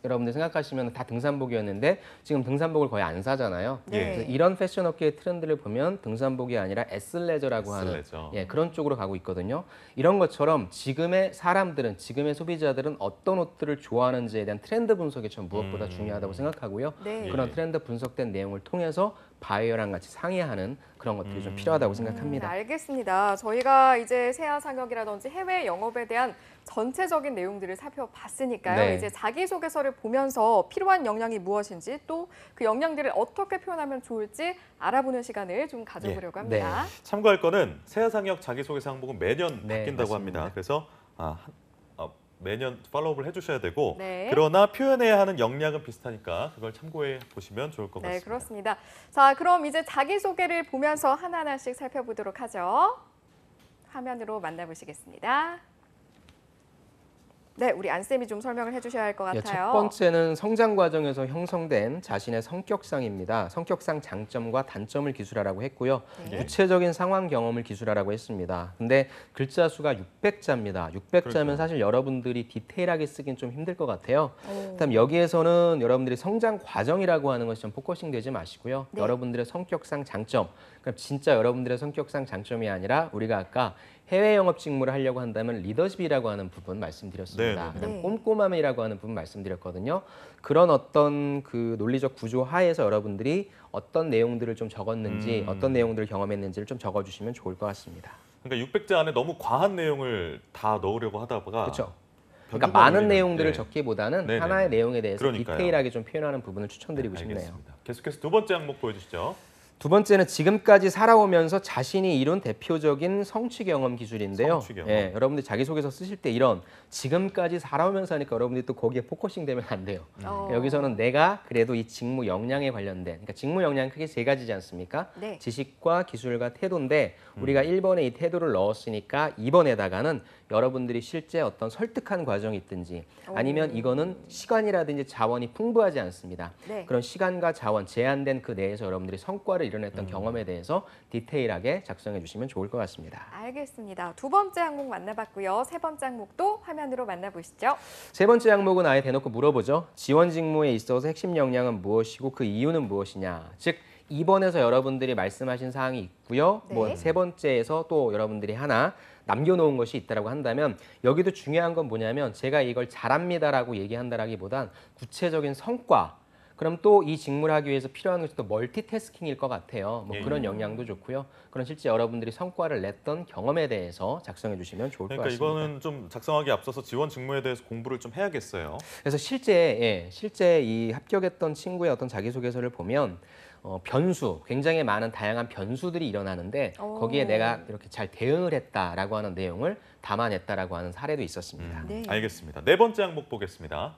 Speaker 3: 여러분들 생각하시면 다 등산복이었는데 지금 등산복을 거의 안 사잖아요.
Speaker 1: 네.
Speaker 3: 그래서 이런 패션 업계의 트렌드를 보면 등산복이 아니라 에슬레저라고 하는
Speaker 2: 에슬레저.
Speaker 3: 그런 쪽으로 가고 있거든요. 이런 것처럼 지금의 사람들은 지금의 소비자들은 어떤 옷들을 좋아하는지에 대한 트렌드 분석이 전 무엇보다 중요하다고 생각하고요.
Speaker 1: 네.
Speaker 3: 그런 트렌드 분석된 내용을 통해서 바이어랑 같이 상의하는 그런 것들이 좀 필요하다고 생각합니다.
Speaker 1: 알겠습니다. 저희가 이제 세아 상혁이라든지 해외 영업에 대한 전체적인 내용들을 살펴봤으니까요.
Speaker 3: 네.
Speaker 1: 이제 자기소개서를 보면서 필요한 역량이 무엇인지 또 그 역량들을 어떻게 표현하면 좋을지 알아보는 시간을 좀 가져보려고 합니다.
Speaker 2: 참고할 거는 세아상혁 자기소개서 항목은 매년
Speaker 3: 네,
Speaker 2: 바뀐다고
Speaker 3: 맞습니다.
Speaker 2: 합니다. 그래서 매년 팔로우업을 해주셔야 되고
Speaker 1: 네.
Speaker 2: 그러나 표현해야 하는 역량은 비슷하니까 그걸 참고해 보시면 좋을 것
Speaker 1: 네,
Speaker 2: 같습니다.
Speaker 1: 그렇습니다. 자, 그럼 이제 자기소개를 보면서 하나하나씩 살펴보도록 하죠. 화면으로 만나보시겠습니다. 네, 우리 안쌤이 좀 설명을 해주셔야 할 것 같아요.
Speaker 3: 첫 번째는 성장 과정에서 형성된 자신의 성격상입니다. 성격상 장점과 단점을 기술하라고 했고요.
Speaker 1: 네.
Speaker 3: 구체적인 상황 경험을 기술하라고 했습니다. 근데 글자 수가 600자입니다. 600자면
Speaker 2: 그렇죠.
Speaker 3: 사실 여러분들이 디테일하게 쓰긴 좀 힘들 것 같아요.
Speaker 1: 오.
Speaker 3: 그다음 여기에서는 여러분들이 성장 과정이라고 하는 것이 좀 포커싱 되지 마시고요.
Speaker 1: 네.
Speaker 3: 여러분들의 성격상 장점. 그럼 진짜 여러분들의 성격상 장점이 아니라 우리가 아까 해외 영업 직무를 하려고 한다면 리더십이라고 하는 부분 말씀드렸습니다.
Speaker 2: 네, 네.
Speaker 3: 그다음
Speaker 1: 네.
Speaker 3: 꼼꼼함이라고 하는 부분 말씀드렸거든요. 그런 어떤 그 논리적 구조 하에서 여러분들이 어떤 내용들을 좀 적었는지, 어떤 내용들을 경험했는지를 좀 적어주시면 좋을 것 같습니다.
Speaker 2: 그러니까 600자 안에 너무 과한 내용을 다 넣으려고 하다가
Speaker 3: 그렇죠.
Speaker 2: 변두가
Speaker 3: 그러니까 많은
Speaker 2: 걸리는-
Speaker 3: 내용들을
Speaker 2: 네.
Speaker 3: 적기보다는
Speaker 2: 네네네.
Speaker 3: 하나의 내용에 대해서
Speaker 2: 그러니까요.
Speaker 3: 디테일하게 좀 표현하는 부분을 추천드리고 싶네요.
Speaker 2: 알겠습니다. 계속해서 두 번째 항목 보여주시죠.
Speaker 3: 두 번째는 지금까지 살아오면서 자신이 이룬 대표적인 성취 경험 기술인데요.
Speaker 2: 성취 경험.
Speaker 3: 예, 여러분들 자기소개서 쓰실 때 이런 지금까지 살아오면서 하니까 여러분들이 또 거기에 포커싱 되면 안 돼요. 여기서는 내가 그래도 이 직무 역량에 관련된, 그러니까 직무 역량은 크게 세 가지지 않습니까?
Speaker 1: 네.
Speaker 3: 지식과 기술과 태도인데 우리가 1번에 이 태도를 넣었으니까 2번에다가는 여러분들이 실제 어떤 설득한 과정이 있든지 아니면 이거는 시간이라든지 자원이 풍부하지 않습니다.
Speaker 1: 네.
Speaker 3: 그런 시간과 자원, 제한된 그 내에서 여러분들이 성과를 이뤄냈던 경험에 대해서 디테일하게 작성해 주시면 좋을 것 같습니다.
Speaker 1: 알겠습니다. 두 번째 항목 만나봤고요. 세 번째 항목도 화면으로 만나보시죠.
Speaker 3: 세 번째 항목은 아예 대놓고 물어보죠. 지원 직무에 있어서 핵심 역량은 무엇이고 그 이유는 무엇이냐. 즉 2번에서 여러분들이 말씀하신 사항이 있고요.
Speaker 1: 네.
Speaker 3: 뭐 세 번째에서 또 여러분들이 하나 남겨놓은 것이 있다라고 한다면 여기도 중요한 건 뭐냐면 제가 이걸 잘합니다라고 얘기한다라기보단 구체적인 성과. 그럼 또 이 직무를 하기 위해서 필요한 것이 또 멀티태스킹일 것 같아요. 뭐
Speaker 2: 예.
Speaker 3: 그런 역량도 좋고요. 그런 실제 여러분들이 성과를 냈던 경험에 대해서 작성해 주시면 좋을 것
Speaker 2: 그러니까
Speaker 3: 같습니다.
Speaker 2: 이거는 좀 작성하기 앞서서 지원 직무에 대해서 공부를 좀 해야겠어요.
Speaker 3: 그래서 실제 이 합격했던 친구의 어떤 자기소개서를 보면 변수, 굉장히 많은 다양한 변수들이 일어나는데 거기에 내가 이렇게 잘 대응을 했다라고 하는 내용을 담아냈다라고 하는 사례도 있었습니다.
Speaker 1: 네.
Speaker 2: 알겠습니다. 네 번째 항목 보겠습니다.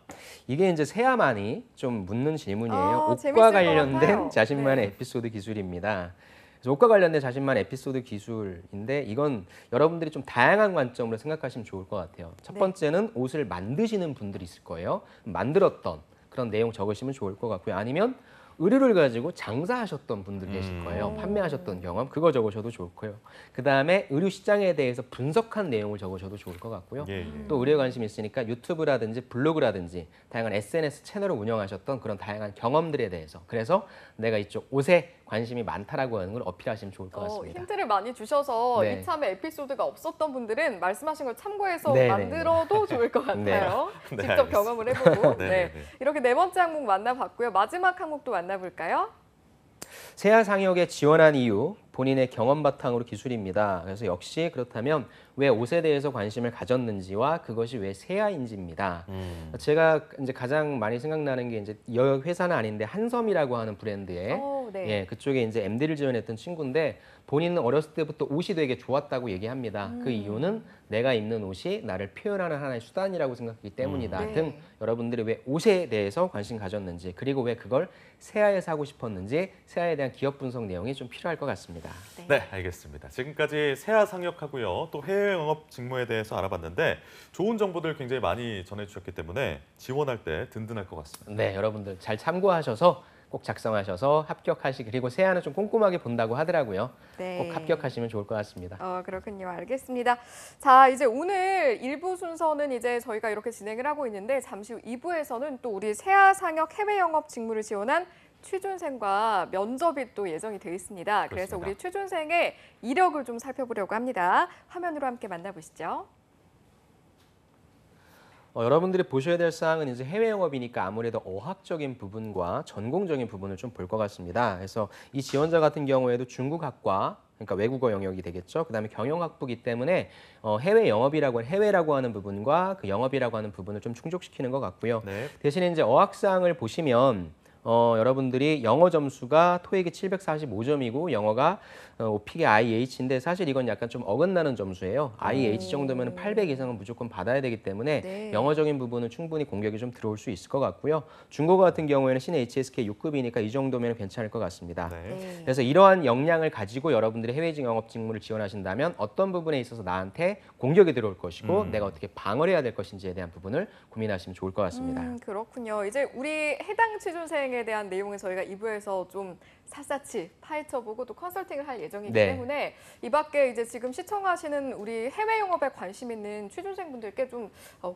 Speaker 3: 이게 이제 세아만이 좀 묻는 질문이에요.
Speaker 1: 재밌을
Speaker 3: 옷과
Speaker 1: 것
Speaker 3: 관련된
Speaker 1: 같아요.
Speaker 3: 자신만의
Speaker 1: 네.
Speaker 3: 에피소드 기술입니다. 그래서 옷과 관련된 자신만의 에피소드 기술인데 이건 여러분들이 좀 다양한 관점으로 생각하시면 좋을 것 같아요. 첫
Speaker 1: 네.
Speaker 3: 번째는 옷을 만드시는 분들이 있을 거예요. 만들었던 그런 내용 적으시면 좋을 것 같고요. 아니면 의류를 가지고 장사하셨던 분들 계실 거예요. 판매하셨던 경험 그거 적으셔도 좋고요. 그다음에 의류 시장에 대해서 분석한 내용을 적으셔도 좋을 것 같고요.
Speaker 2: 예, 예.
Speaker 3: 또 의료에 관심이 있으니까 유튜브라든지 블로그라든지 다양한 SNS 채널을 운영하셨던 그런 다양한 경험들에 대해서 그래서 내가 이쪽 옷에 관심이 많다라고 하는 걸 어필하시면 좋을 것 같습니다.
Speaker 1: 힌트를 많이 주셔서
Speaker 3: 네.
Speaker 1: 이참에 에피소드가 없었던 분들은 말씀하신 걸 참고해서
Speaker 3: 네,
Speaker 1: 만들어도 좋을 것 같아요.
Speaker 2: 네,
Speaker 1: 직접
Speaker 2: 알겠습니다.
Speaker 1: 경험을 해보고.
Speaker 2: 네,
Speaker 1: 네.
Speaker 2: 네, 네.
Speaker 1: 이렇게 네 번째 항목 만나봤고요. 마지막 항목도 만나볼까요?
Speaker 3: 세아 상역에 지원한 이유, 본인의 경험 바탕으로 기술입니다. 그래서 역시 그렇다면 왜 옷에 대해서 관심을 가졌는지와 그것이 왜 세아인지입니다. 제가 이제 가장 많이 생각나는 게 이제 이 회사는 아닌데 한섬이라고 하는 브랜드의
Speaker 1: 네.
Speaker 3: 예, 그쪽에 이제 MD를 지원했던 친구인데 본인은 어렸을 때부터 옷이 되게 좋았다고 얘기합니다. 그 이유는 내가 입는 옷이 나를 표현하는 하나의 수단이라고 생각하기 때문이다
Speaker 1: 네.
Speaker 3: 등 여러분들이 왜 옷에 대해서 관심 가졌는지 그리고 왜 그걸 세아에 사고 싶었는지 세아에 대한 기업 분석 내용이 좀 필요할 것 같습니다.
Speaker 2: 네, 알겠습니다. 지금까지 세아 상역하고요. 또 해외 영업 직무에 대해서 알아봤는데 좋은 정보들 굉장히 많이 전해주셨기 때문에 지원할 때 든든할 것 같습니다.
Speaker 3: 네, 여러분들 잘 참고하셔서 꼭 작성하셔서 합격하시 그리고 세아는 좀 꼼꼼하게 본다고 하더라고요.
Speaker 1: 네.
Speaker 3: 꼭 합격하시면 좋을 것 같습니다.
Speaker 1: 그렇군요. 알겠습니다. 자, 이제 오늘 1부 순서는 이제 저희가 이렇게 진행을 하고 있는데 잠시 후 2부에서는 또 우리 세아 상역 해외 영업 직무를 지원한 취준생과 면접이 또 예정이 되어 있습니다. 그래서
Speaker 2: 그렇습니다.
Speaker 1: 우리 취준생의 이력을 좀 살펴보려고 합니다. 화면으로 함께 만나보시죠.
Speaker 3: 여러분들이 보셔야 될 사항은 이제 해외 영업이니까 아무래도 어학적인 부분과 전공적인 부분을 좀 볼 것 같습니다. 그래서 이 지원자 같은 경우에도 중국학과 그러니까 외국어 영역이 되겠죠. 그다음에 경영학부이기 때문에 해외 영업이라고 해외라고 하는 부분과 그 영업이라고 하는 부분을 좀 충족시키는 것 같고요.
Speaker 2: 네.
Speaker 3: 대신에 이제 어학사항을 보시면 여러분들이 영어 점수가 토익이 745점이고 영어가 오픽의 IH인데 사실 이건 약간 좀 어긋나는 점수예요. IH 정도면 800 이상은 무조건 받아야 되기 때문에
Speaker 1: 네.
Speaker 3: 영어적인 부분은 충분히 공격이 좀 들어올 수 있을 것 같고요. 중국어 같은 경우에는 신 HSK 6급이니까 이 정도면 괜찮을 것 같습니다.
Speaker 2: 네.
Speaker 1: 네.
Speaker 3: 그래서 이러한 역량을 가지고 여러분들이 해외 영업 직무를 지원하신다면 어떤 부분에 있어서 나한테 공격이 들어올 것이고 내가 어떻게 방어를 해야 될 것인지에 대한 부분을 고민하시면 좋을 것 같습니다.
Speaker 1: 그렇군요. 이제 우리 해당 취준생에 대한 내용은 저희가 2부에서 좀 샅샅이 파헤쳐보고 또 컨설팅을 할 예정이기
Speaker 3: 네.
Speaker 1: 때문에 이 밖에 이제 지금 시청하시는 우리 해외 영업에 관심 있는 취준생분들께 좀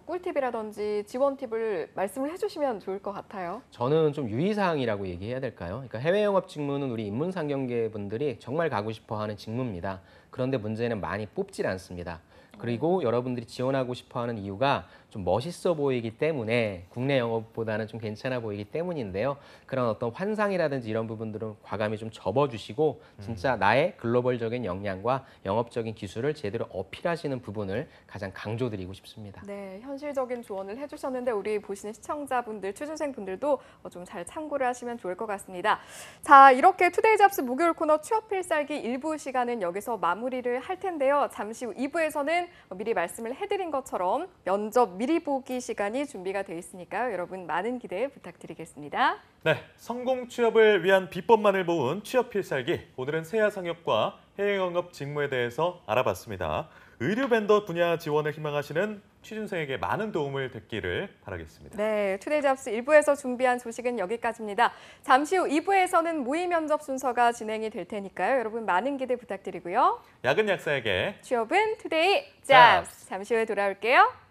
Speaker 1: 꿀팁이라든지 지원 팁을 말씀을 해주시면 좋을 것 같아요.
Speaker 3: 저는 좀 유의사항이라고 얘기해야 될까요? 그러니까 해외 영업 직무는 우리 인문상경계 분들이 정말 가고 싶어하는 직무입니다. 그런데 문제는 많이 뽑질 않습니다. 그리고 여러분들이 지원하고 싶어하는 이유가 좀 멋있어 보이기 때문에 국내 영업보다는 좀 괜찮아 보이기 때문인데요. 그런 어떤 환상이라든지 이런 부분들은 과감히 좀 접어주시고 진짜 나의 글로벌적인 역량과 영업적인 기술을 제대로 어필하시는 부분을 가장 강조드리고 싶습니다.
Speaker 1: 네, 현실적인 조언을 해주셨는데 우리 보시는 시청자분들, 취준생분들도 좀 잘 참고를 하시면 좋을 것 같습니다. 자, 이렇게 투데이 잡스 목요일 코너 취업 필살기 1부 시간은 여기서 마무리를 할 텐데요. 잠시 후 2부에서는 미리 말씀을 해드린 것처럼 면접 미리 보기 시간이 준비가 되어 있으니까요. 여러분 많은 기대 부탁드리겠습니다.
Speaker 2: 네, 성공 취업을 위한 비법만을 모은 취업 필살기. 오늘은 세아 상업과 해외 영업 직무에 대해서 알아봤습니다. 의류 벤더 분야 지원을 희망하시는 취준생에게 많은 도움을 됐기를 바라겠습니다.
Speaker 1: 네, 투데이 잡스 1부에서 준비한 소식은 여기까지입니다. 잠시 후 2부에서는 모의 면접 순서가 진행이 될 테니까요. 여러분 많은 기대 부탁드리고요.
Speaker 2: 야근 약사에게
Speaker 1: 취업은 투데이 잡스. 잠시 후에 돌아올게요.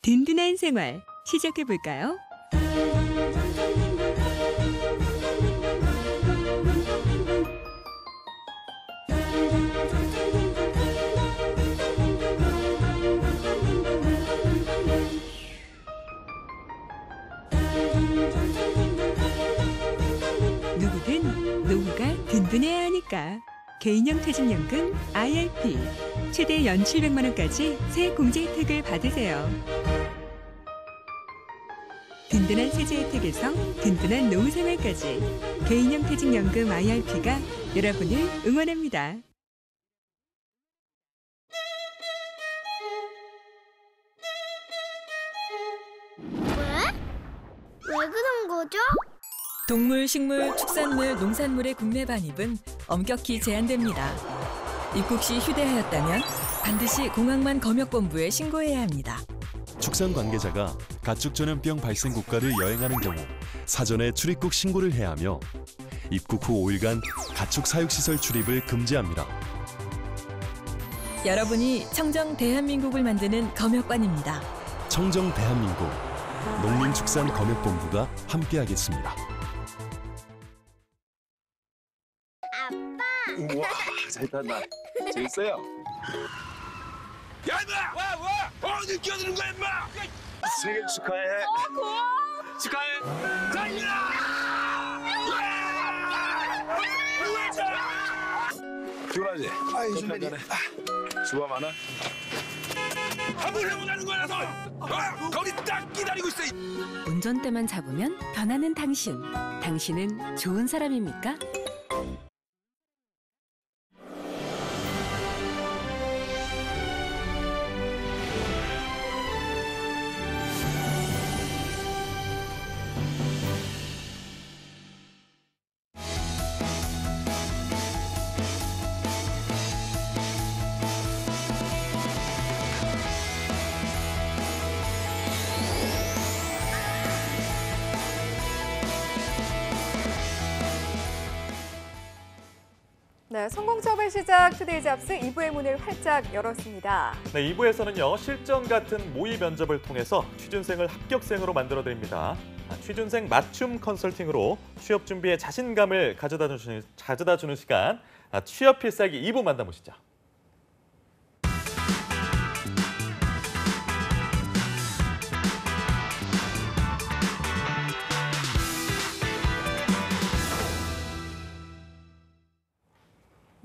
Speaker 4: 든든한 생활 시작해 볼까요? 누구든 노후가 든든해야 하니까 개인형 퇴직연금 IRP 최대 연 700만 원까지 새 공제 혜택을 받으세요. 든든한 세제 혜택에서 든든한 노후 생활까지 개인형 퇴직연금 IRP가 여러분을 응원합니다.
Speaker 5: 왜 그런 거죠?
Speaker 6: 동물, 식물, 축산물, 농산물의 국내 반입은 엄격히 제한됩니다. 입국 시 휴대하였다면 반드시 공항만 검역본부에 신고해야 합니다.
Speaker 7: 축산 관계자가 가축 전염병 발생 국가를 여행하는 경우 사전에 출입국 신고를 해야 하며 입국 후 5일간 가축 사육시설 출입을 금지합니다.
Speaker 6: 여러분이 청정 대한민국을 만드는 검역관입니다.
Speaker 7: 청정 대한민국 농림축산검역본부가 함께하겠습니다.
Speaker 8: 우와, 잘 탄다. 재밌어요?
Speaker 9: 야, 임마! 와! 어디 끼어드는 거야, 임마!
Speaker 8: 생일 축하해.
Speaker 9: 고마워! 축하해! 달리라!
Speaker 8: 피곤하지? 아이, 준비해. 수고 많아.
Speaker 9: 한번 해보자는 거라서! 거기 딱 기다리고 있어!
Speaker 6: 운전대만 잡으면 변하는 당신. 당신은 좋은 사람입니까?
Speaker 1: 네, 성공 취업의 시작 투데이 잡스 2부의 문을 활짝 열었습니다.
Speaker 2: 네, 2부에서는요. 실전 같은 모의 면접을 통해서 취준생을 합격생으로 만들어드립니다. 취준생 맞춤 컨설팅으로 취업 준비에 자신감을 가져다 주는 시간, 취업 필살기 2부 만나보시죠.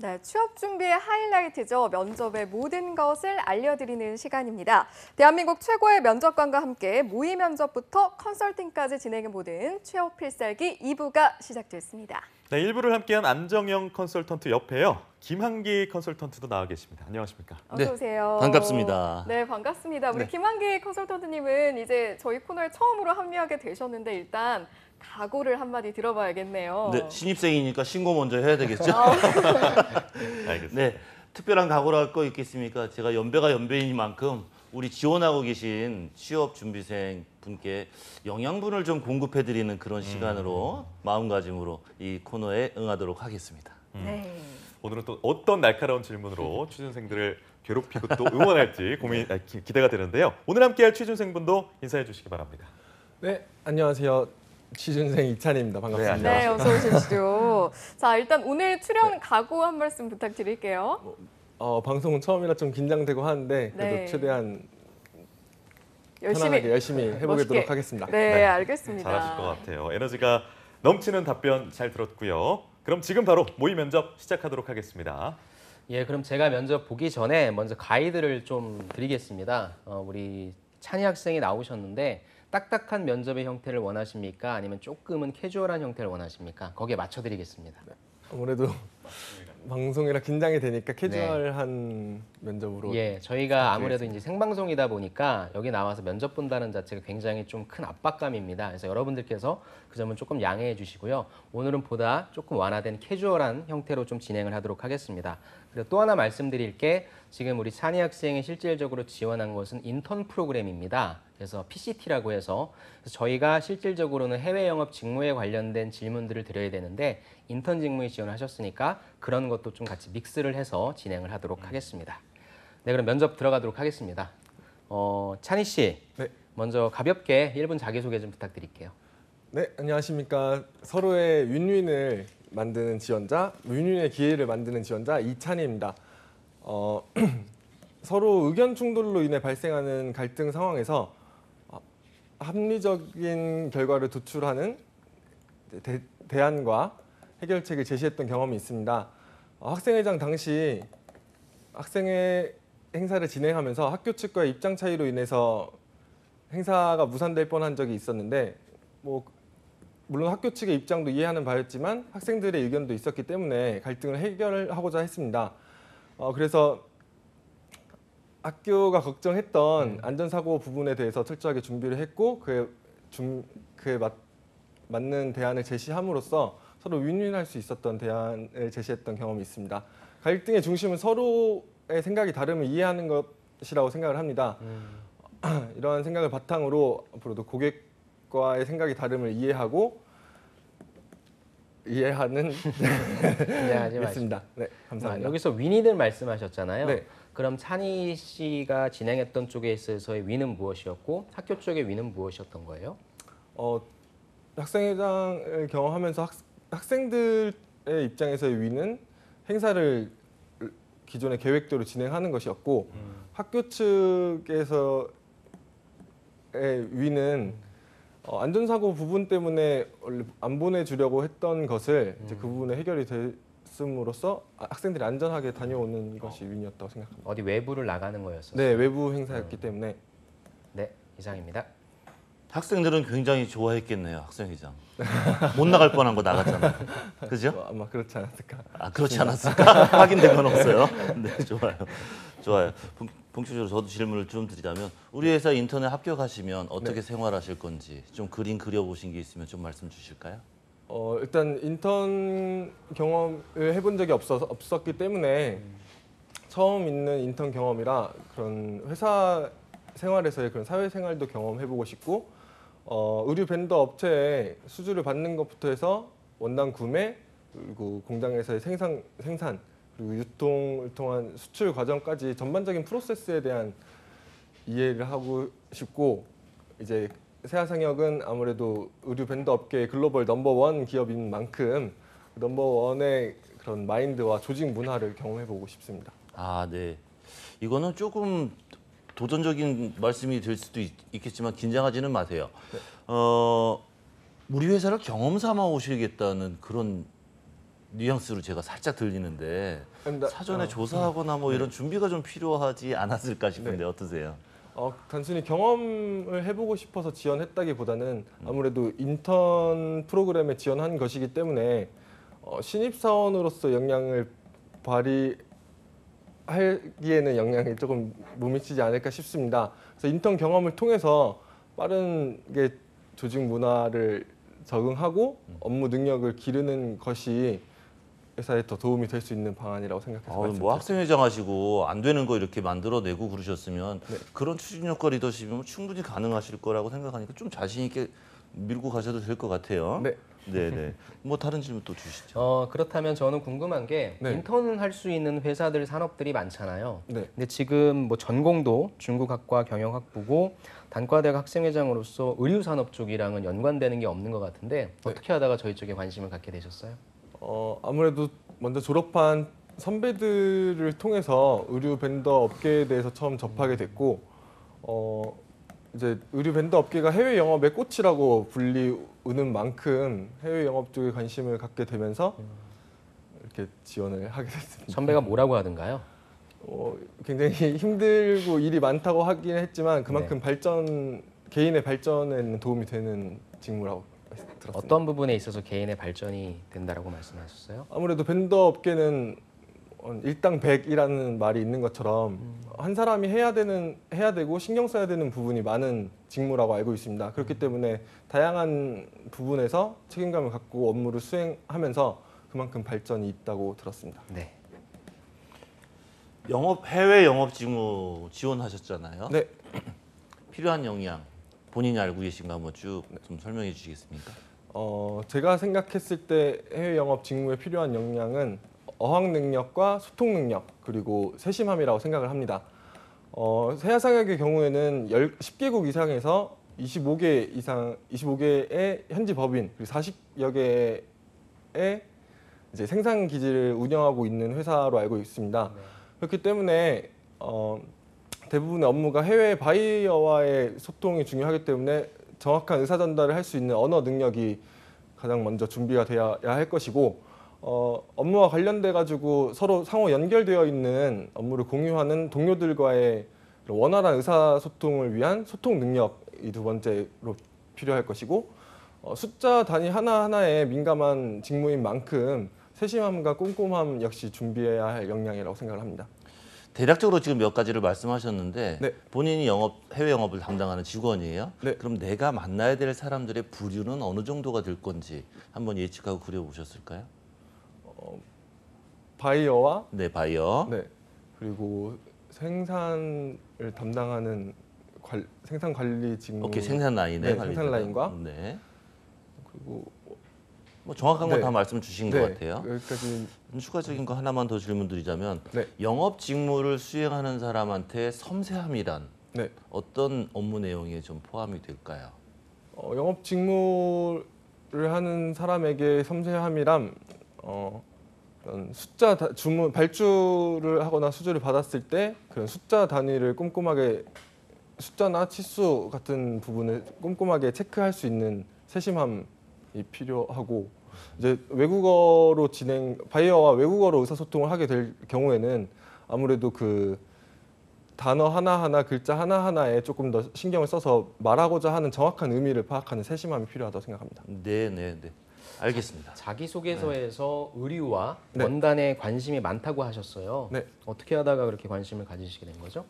Speaker 1: 네, 취업 준비의 하이라이트죠. 면접의 모든 것을 알려드리는 시간입니다. 대한민국 최고의 면접관과 함께 모의 면접부터 컨설팅까지 진행해보는 취업 필살기 2부가 시작됐습니다.
Speaker 2: 네, 1부를 함께한 안정영 컨설턴트 옆에요. 김한기 컨설턴트도 나와 계십니다. 안녕하십니까?
Speaker 1: 어서 오세요.
Speaker 10: 반갑습니다.
Speaker 1: 네, 반갑습니다. 우리
Speaker 10: 네.
Speaker 1: 김한기 컨설턴트님은 이제 저희 코너에 처음으로 합류하게 되셨는데 일단 각오를 한마디 들어봐야겠네요.
Speaker 10: 네, 신입생이니까 신고 먼저 해야 되겠죠?
Speaker 2: 알겠습니다.
Speaker 10: 네, 특별한 각오를 할 거 있겠습니까? 제가 연배가 연배인 만큼 우리 지원하고 계신 취업 준비생 분께 영양분을 좀 공급해드리는 그런 시간으로 마음가짐으로 이 코너에 응하도록 하겠습니다.
Speaker 1: 네.
Speaker 2: 오늘은 또 어떤 날카로운 질문으로 취준생들을 괴롭히고 또 응원할지 기대가 되는데요. 오늘 함께할 취준생분도 인사해 주시기 바랍니다.
Speaker 11: 네, 안녕하세요. 취준생 이찬입니다. 반갑습니다.
Speaker 1: 네, 어서 오십시오. 자, 일단 오늘 출연 각오 한 말씀 부탁드릴게요.
Speaker 11: 방송은 처음이라 좀 긴장되고 하는데 그래도
Speaker 1: 네.
Speaker 11: 최대한 편안하게 열심히 해보도록
Speaker 1: 멋있게.
Speaker 11: 하겠습니다.
Speaker 1: 네, 알겠습니다.
Speaker 2: 잘하실 것 같아요. 에너지가 넘치는 답변 잘 들었고요. 그럼 지금 바로 모의 면접 시작하도록 하겠습니다.
Speaker 3: 예, 그럼 제가 면접 보기 전에 먼저 가이드를 좀 드리겠습니다. 우리 찬희 학생이 나오셨는데 딱딱한 면접의 형태를 원하십니까? 아니면 조금은 캐주얼한 형태를 원하십니까? 거기에 맞춰드리겠습니다.
Speaker 11: 아무래도 방송이라 긴장이 되니까 캐주얼한 면접으로.
Speaker 3: 예, 저희가 아무래도 이제 생방송이다 보니까 여기 나와서 면접 본다는 자체가 굉장히 좀 큰 압박감입니다. 그래서 여러분들께서 그 점은 조금 양해해 주시고요. 오늘은 보다 조금 완화된 캐주얼한 형태로 좀 진행을 하도록 하겠습니다. 그리고 또 하나 말씀드릴 게 지금 우리 찬희 학생이 실질적으로 지원한 것은 인턴 프로그램입니다. 그래서 PCT라고 해서 저희가 실질적으로는 해외 영업 직무에 관련된 질문들을 드려야 되는데 인턴 직무에 지원하셨으니까 그런 것도 좀 같이 믹스를 해서 진행을 하도록 하겠습니다. 네, 그럼 면접 들어가도록 하겠습니다. 찬희 씨,
Speaker 11: 네.
Speaker 3: 먼저 가볍게 1분 자기소개 좀 부탁드릴게요.
Speaker 11: 네, 안녕하십니까. 서로의 윈윈을 만드는 지원자, 윈윈의 기회를 만드는 지원자 이찬희입니다. 서로 의견 충돌로 인해 발생하는 갈등 상황에서 합리적인 결과를 도출하는 대안과 해결책을 제시했던 경험이 있습니다. 학생회장 당시 학생회 행사를 진행하면서 학교 측과의 입장 차이로 인해서 행사가 무산될 뻔한 적이 있었는데 물론 학교 측의 입장도 이해하는 바였지만 학생들의 의견도 있었기 때문에 갈등을 해결하고자 했습니다. 그래서 학교가 걱정했던 안전사고 부분에 대해서 철저하게 준비를 했고 그에 맞는 대안을 제시함으로써 서로 윈윈할 수 있었던 대안을 제시했던 경험이 있습니다. 갈등의 중심은 서로의 생각이 다름을 이해하는 것이라고 생각을 합니다. 이러한 생각을 바탕으로 앞으로도 고객과의 생각이 다름을 이해하는 있습니다. 네, 감사합니다.
Speaker 3: 여기서 윈윈을 말씀하셨잖아요.
Speaker 11: 네.
Speaker 3: 그럼 찬희 씨가 진행했던 쪽에 있어서의 윈은 무엇이었고 학교 쪽의 윈은 무엇이었던 거예요?
Speaker 11: 학생회장을 경험하면서 학생들의 입장에서의 윈은 행사를 기존의 계획대로 진행하는 것이었고 학교 측에서의 윈은 안전사고 부분 때문에 원래 안 보내주려고 했던 것을 이제 그 부분에 해결이 됐음으로써 학생들이 안전하게 다녀오는 것이 윈이었다고 생각합니다.
Speaker 3: 어디 외부를 나가는 거였어요?
Speaker 11: 네, 외부 행사였기 때문에.
Speaker 3: 네, 이상입니다.
Speaker 10: 학생들은 굉장히 좋아했겠네요, 학생회장. 못 나갈 뻔한 거 나갔잖아요. 그죠?
Speaker 11: 아마 그렇지 않았을까.
Speaker 10: 그렇지 않았을까? 확인된 건 없어요. 네, 좋아요. 본격적으로 저도 질문을 좀 드리자면 우리 회사 인턴에 합격하시면 어떻게 생활하실 건지 좀 그림 그려보신 게 있으면 좀 말씀 주실까요?
Speaker 11: 일단 인턴 경험을 해본 적이 없었기 때문에 처음 있는 인턴 경험이라 그런 회사 생활에서의 그런 사회생활도 경험해보고 싶고 의류 벤더 업체에 수주를 받는 것부터 해서 원단 구매 그리고 공장에서의 생산 그리고 유통을 통한 수출 과정까지 전반적인 프로세스에 대한 이해를 하고 싶고 이제 세아상혁은 아무래도 의류 벤더 업계의 글로벌 넘버원 기업인 만큼 넘버원의 그런 마인드와 조직 문화를 경험해보고 싶습니다.
Speaker 10: 네. 이거는 조금 도전적인 말씀이 될 수도 있겠지만 긴장하지는 마세요.
Speaker 11: 네.
Speaker 10: 우리 회사를 경험 삼아 오시겠다는 그런 뉘앙스로 제가 살짝 들리는데 사전에 조사하거나 이런 준비가 좀 필요하지 않았을까 싶은데 어떠세요?
Speaker 11: 단순히 경험을 해보고 싶어서 지원했다기보다는 아무래도 인턴 프로그램에 지원한 것이기 때문에 신입사원으로서 역량을 발휘하기에는 역량이 조금 못 미치지 않을까 싶습니다. 그래서 인턴 경험을 통해서 빠르게 조직 문화를 적응하고 업무 능력을 기르는 것이 회사에 더 도움이 될 수 있는 방안이라고 생각해서 말씀드렸습니다.
Speaker 10: 학생회장 하시고 안 되는 거 이렇게 만들어내고 그러셨으면 그런 추진력과 리더십이면 충분히 가능하실 거라고 생각하니까 좀 자신 있게 밀고 가셔도 될 것 같아요. 네. 다른 질문 또 주시죠.
Speaker 3: 그렇다면 저는 궁금한 게 인턴을 할 수 있는 회사들 산업들이 많잖아요.
Speaker 11: 네.
Speaker 3: 근데 지금 전공도 중국학과 경영학부고 단과대학 학생회장으로서 의류산업 쪽이랑은 연관되는 게 없는 것 같은데 어떻게 하다가 저희 쪽에 관심을 갖게 되셨어요?
Speaker 11: 아무래도 먼저 졸업한 선배들을 통해서 의류 벤더 업계에 대해서 처음 접하게 됐고 이제 의류 벤더 업계가 해외 영업의 꽃이라고 불리우는 만큼 해외 영업 쪽에 관심을 갖게 되면서 이렇게 지원을 하게 됐습니다.
Speaker 3: 선배가 뭐라고 하던가요?
Speaker 11: 굉장히 힘들고 일이 많다고 하긴 했지만 그만큼 개인의 발전에는 도움이 되는 직무라고 들었습니다.
Speaker 3: 어떤 부분에 있어서 개인의 발전이 된다라고 말씀하셨어요?
Speaker 11: 아무래도 벤더 업계는 일당 100이라는 말이 있는 것처럼 한 사람이 해야 되고 신경 써야 되는 부분이 많은 직무라고 알고 있습니다. 그렇기 때문에 다양한 부분에서 책임감을 갖고 업무를 수행하면서 그만큼 발전이 있다고 들었습니다.
Speaker 3: 네.
Speaker 10: 해외 영업 직무 지원하셨잖아요.
Speaker 11: 네.
Speaker 10: 필요한 역량 본인이 알고 계신 거 한번 쭉 좀 설명해 주시겠습니까?
Speaker 11: 제가 생각했을 때 해외 영업 직무에 필요한 역량은 어학 능력과 소통 능력 그리고 세심함이라고 생각을 합니다. 세아상혁의 경우에는 10개국 이상에서 25개의 현지 법인 그리고 40여 개의 이제 생산 기지를 운영하고 있는 회사로 알고 있습니다. 그렇기 때문에 대부분의 업무가 해외 바이어와의 소통이 중요하기 때문에 정확한 의사 전달을 할 수 있는 언어 능력이 가장 먼저 준비가 되어야 할 것이고 업무와 관련돼 가지고 서로 상호 연결되어 있는 업무를 공유하는 동료들과의 원활한 의사소통을 위한 소통 능력이 두 번째로 필요할 것이고, 숫자 단위 하나하나에 민감한 직무인 만큼 세심함과 꼼꼼함 역시 준비해야 할 역량이라고 생각을 합니다.
Speaker 10: 대략적으로 지금 몇 가지를 말씀하셨는데
Speaker 11: 네.
Speaker 10: 본인이 해외 영업을 담당하는 직원이에요.
Speaker 11: 네.
Speaker 10: 그럼 내가 만나야 될 사람들의 부류는 어느 정도가 될 건지 한번 예측하고 그려보셨을까요?
Speaker 11: 바이어와
Speaker 10: 네, 바이어.
Speaker 11: 네, 그리고 생산을 담당하는 생산 관리 직무.
Speaker 10: 오케이, 생산 라인에
Speaker 11: 네, 생산 라인과
Speaker 10: 네.
Speaker 11: 그리고
Speaker 10: 뭐 정확한 건
Speaker 11: 네.
Speaker 10: 다 말씀 주신
Speaker 11: 네,
Speaker 10: 것 같아요.
Speaker 11: 여기까지.
Speaker 10: 추가적인 거 하나만 더 질문드리자면
Speaker 11: 네.
Speaker 10: 영업 직무를 수행하는 사람한테 섬세함이란
Speaker 11: 네.
Speaker 10: 어떤 업무 내용에 좀 포함이 될까요?
Speaker 11: 영업 직무를 하는 사람에게 섬세함이란 어떤 숫자 주문 발주를 하거나 수주를 받았을 때 그런 숫자 단위를 꼼꼼하게 숫자나 치수 같은 부분을 꼼꼼하게 체크할 수 있는 세심함이 필요하고, 이제 외국어로 바이어와 외국어로 의사소통을 하게 될 경우에는 아무래도 그 단어 하나하나 글자 하나하나에 조금 더 신경을 써서 말하고자 하는 정확한 의미를 파악하는 세심함이 필요하다고 생각합니다.
Speaker 10: 네. 알겠습니다.
Speaker 3: 자기소개서에서 의류와
Speaker 11: 네.
Speaker 3: 원단에 관심이 많다고 하셨어요.
Speaker 11: 네.
Speaker 3: 어떻게 하다가 그렇게 관심을 가지시게 된 거죠?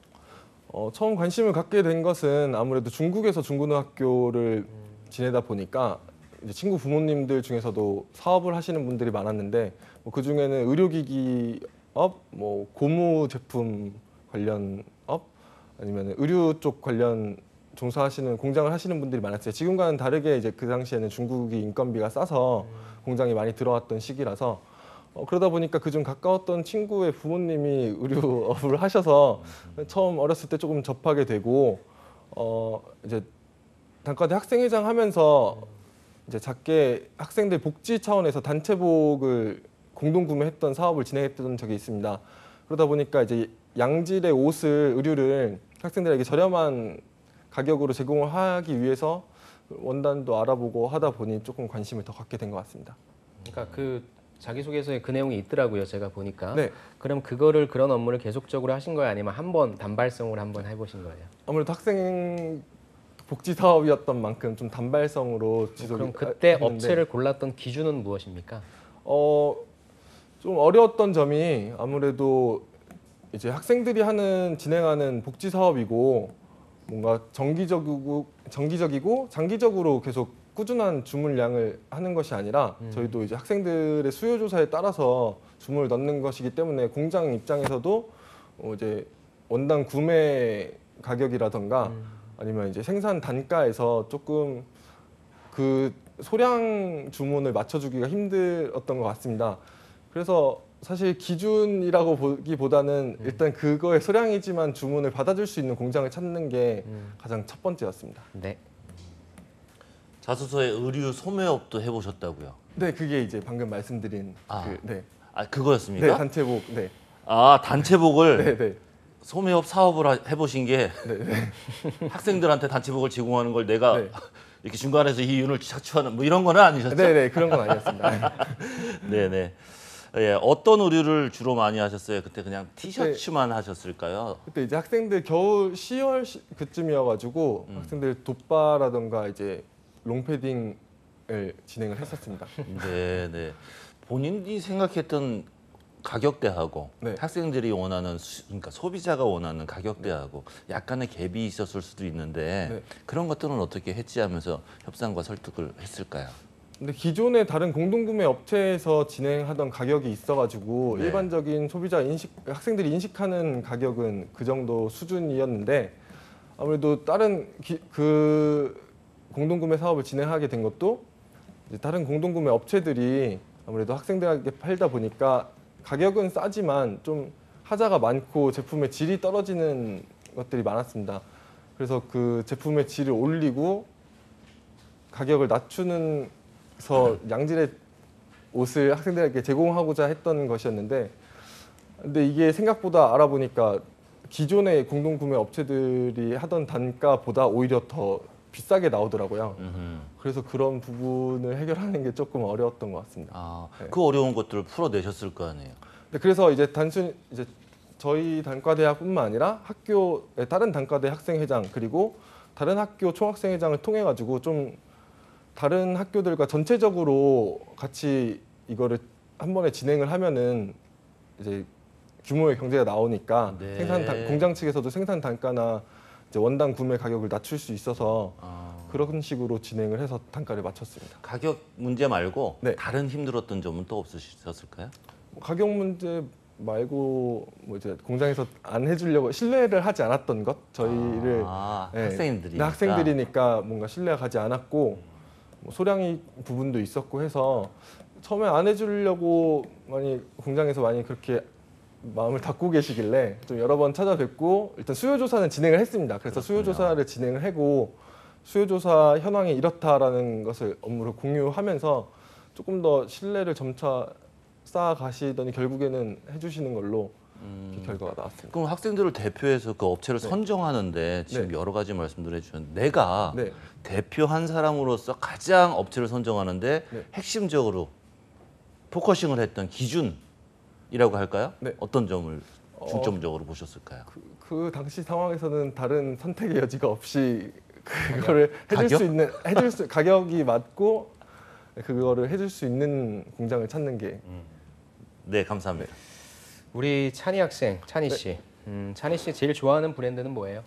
Speaker 11: 처음 관심을 갖게 된 것은 아무래도 중국에서 중고등학교를 지내다 보니까 이제 친구 부모님들 중에서도 사업을 하시는 분들이 많았는데, 그 중에는 의료기기업, 고무 제품 관련 업, 아니면 의류 쪽 관련 종사하시는 공장을 하시는 분들이 많았어요. 지금과는 다르게 이제 그 당시에는 중국이 인건비가 싸서 공장이 많이 들어왔던 시기라서 그러다 보니까 그중 가까웠던 친구의 부모님이 의류업을 하셔서 처음 어렸을 때 조금 접하게 되고, 이제 단과대 학생회장 하면서 이제 작게 학생들 복지 차원에서 단체복을 공동 구매했던 사업을 진행했던 적이 있습니다. 그러다 보니까 이제 양질의 의류를 학생들에게 저렴한 가격으로 제공을 하기 위해서 원단도 알아보고 하다 보니 조금 관심을 더 갖게 된 것 같습니다.
Speaker 3: 그러니까 그 자기소개서에 그 내용이 있더라고요. 제가 보니까.
Speaker 11: 네.
Speaker 3: 그럼 그런 업무를 계속적으로 하신 거예요? 아니면 한번 단발성으로 한번 해보신 거예요?
Speaker 11: 아무래도 학생 복지 사업이었던 만큼 좀 단발성으로 지속이
Speaker 3: 그럼 그때
Speaker 11: 했는데,
Speaker 3: 업체를 골랐던 기준은 무엇입니까?
Speaker 11: 좀 어려웠던 점이 아무래도 이제 학생들이 진행하는 복지 사업이고 뭔가 정기적이고 장기적으로 계속 꾸준한 주문량을 하는 것이 아니라 저희도 이제 학생들의 수요 조사에 따라서 주문을 넣는 것이기 때문에 공장 입장에서도 이제 원단 구매 가격이라던가 아니면 이제 생산 단가에서 조금 그 소량 주문을 맞춰주기가 힘들었던 것 같습니다. 그래서 사실 기준이라고 보기보다는 일단 그거의 소량이지만 주문을 받아줄 수 있는 공장을 찾는 게 가장 첫 번째였습니다.
Speaker 3: 네.
Speaker 10: 자소서에 의류 소매업도 해보셨다고요?
Speaker 11: 네, 그게 이제 방금 말씀드린
Speaker 10: 그거였습니까?
Speaker 11: 네, 단체복. 네.
Speaker 10: 단체복을
Speaker 11: 네.
Speaker 10: 소매업 사업을 해보신 게 학생들한테 단체복을 제공하는 걸 내가 이렇게 중간에서 이윤을 착취하는 이런 거는 아니셨죠?
Speaker 11: 네, 그런 건 아니었습니다.
Speaker 10: 네네. 예, 어떤 의류를 주로 많이 하셨어요? 그때 그냥 티셔츠만 하셨을까요?
Speaker 11: 그때 이제 학생들 겨울 10월 그쯤이어가지고 학생들 돗바라던가 이제 롱패딩을 진행을 했었습니다.
Speaker 10: 네네. 본인이 생각했던 가격대하고 학생들이 원하는 그러니까 소비자가 원하는 가격대하고 약간의 갭이 있었을 수도 있는데 그런 것들은 어떻게 해지하면서 협상과 설득을 했을까요?
Speaker 11: 근데 기존의 다른 공동구매 업체에서 진행하던 가격이 있어가지고 일반적인 학생들이 인식하는 가격은 그 정도 수준이었는데, 아무래도 다른 그 공동구매 사업을 진행하게 된 것도 이제 다른 공동구매 업체들이 아무래도 학생들에게 팔다 보니까 가격은 싸지만 좀 하자가 많고 제품의 질이 떨어지는 것들이 많았습니다. 그래서 그 제품의 질을 올리고 가격을 낮추는 양질의 옷을 학생들에게 제공하고자 했던 것이었는데, 근데 이게 생각보다 알아보니까 기존의 공동구매 업체들이 하던 단가보다 오히려 더 비싸게 나오더라고요. 그래서 그런 부분을 해결하는 게 조금 어려웠던 것 같습니다.
Speaker 10: 아,
Speaker 11: 네.
Speaker 10: 그 어려운 것들을 풀어내셨을 거 아니에요.
Speaker 11: 네, 그래서 이제 단순히 이제 저희 단과대학뿐만 아니라 학교의 다른 단과대 학생회장 그리고 다른 학교 총학생회장을 통해 가지고 좀 다른 학교들과 전체적으로 같이 이거를 한 번에 진행을 하면은 이제 규모의 경제가 나오니까
Speaker 10: 네.
Speaker 11: 공장 측에서도 생산 단가나 이제 원당 구매 가격을 낮출 수 있어서 그런 식으로 진행을 해서 단가를 맞췄습니다.
Speaker 10: 가격 문제 말고
Speaker 11: 네.
Speaker 10: 다른 힘들었던 점은 또 없으셨을까요?
Speaker 11: 가격 문제 말고 뭐 이제 공장에서 안 해주려고 신뢰를 하지 않았던 것 저희를
Speaker 10: 학생들이니까.
Speaker 11: 학생들이니까 뭔가 신뢰가 가지 않았고 뭐 소량이 부분도 있었고 해서 처음에 안 해주려고 공장에서 많이 그렇게 마음을 닫고 계시길래 좀 여러 번 찾아뵙고 일단 수요 조사는 진행을 했습니다. 그래서 수요 조사를 진행을 하고 수요 조사 현황이 이렇다라는 것을 업무를 공유하면서 조금 더 신뢰를 점차 쌓아 가시더니 결국에는 해주시는 걸로 이렇게 결과가 나왔습니다.
Speaker 10: 그럼 학생들을 대표해서 그 업체를 선정하는데 지금 여러 가지 말씀들 해주셨는데 내가 대표 한 사람으로서 가장 업체를 선정하는데 핵심적으로 포커싱을 했던 기준이라고 할까요? 어떤 점을 중점적으로 보셨을까요?
Speaker 11: 그 당시 상황에서는 다른 선택의 여지가 없이 그거를 해줄 수 가격이 맞고 그거를 해줄 수 있는 공장을 찾는 게
Speaker 10: 네, 감사합니다.
Speaker 3: 우리 찬희 학생, 찬희 씨. 찬희 씨 제일 좋아하는 브랜드는 뭐예요?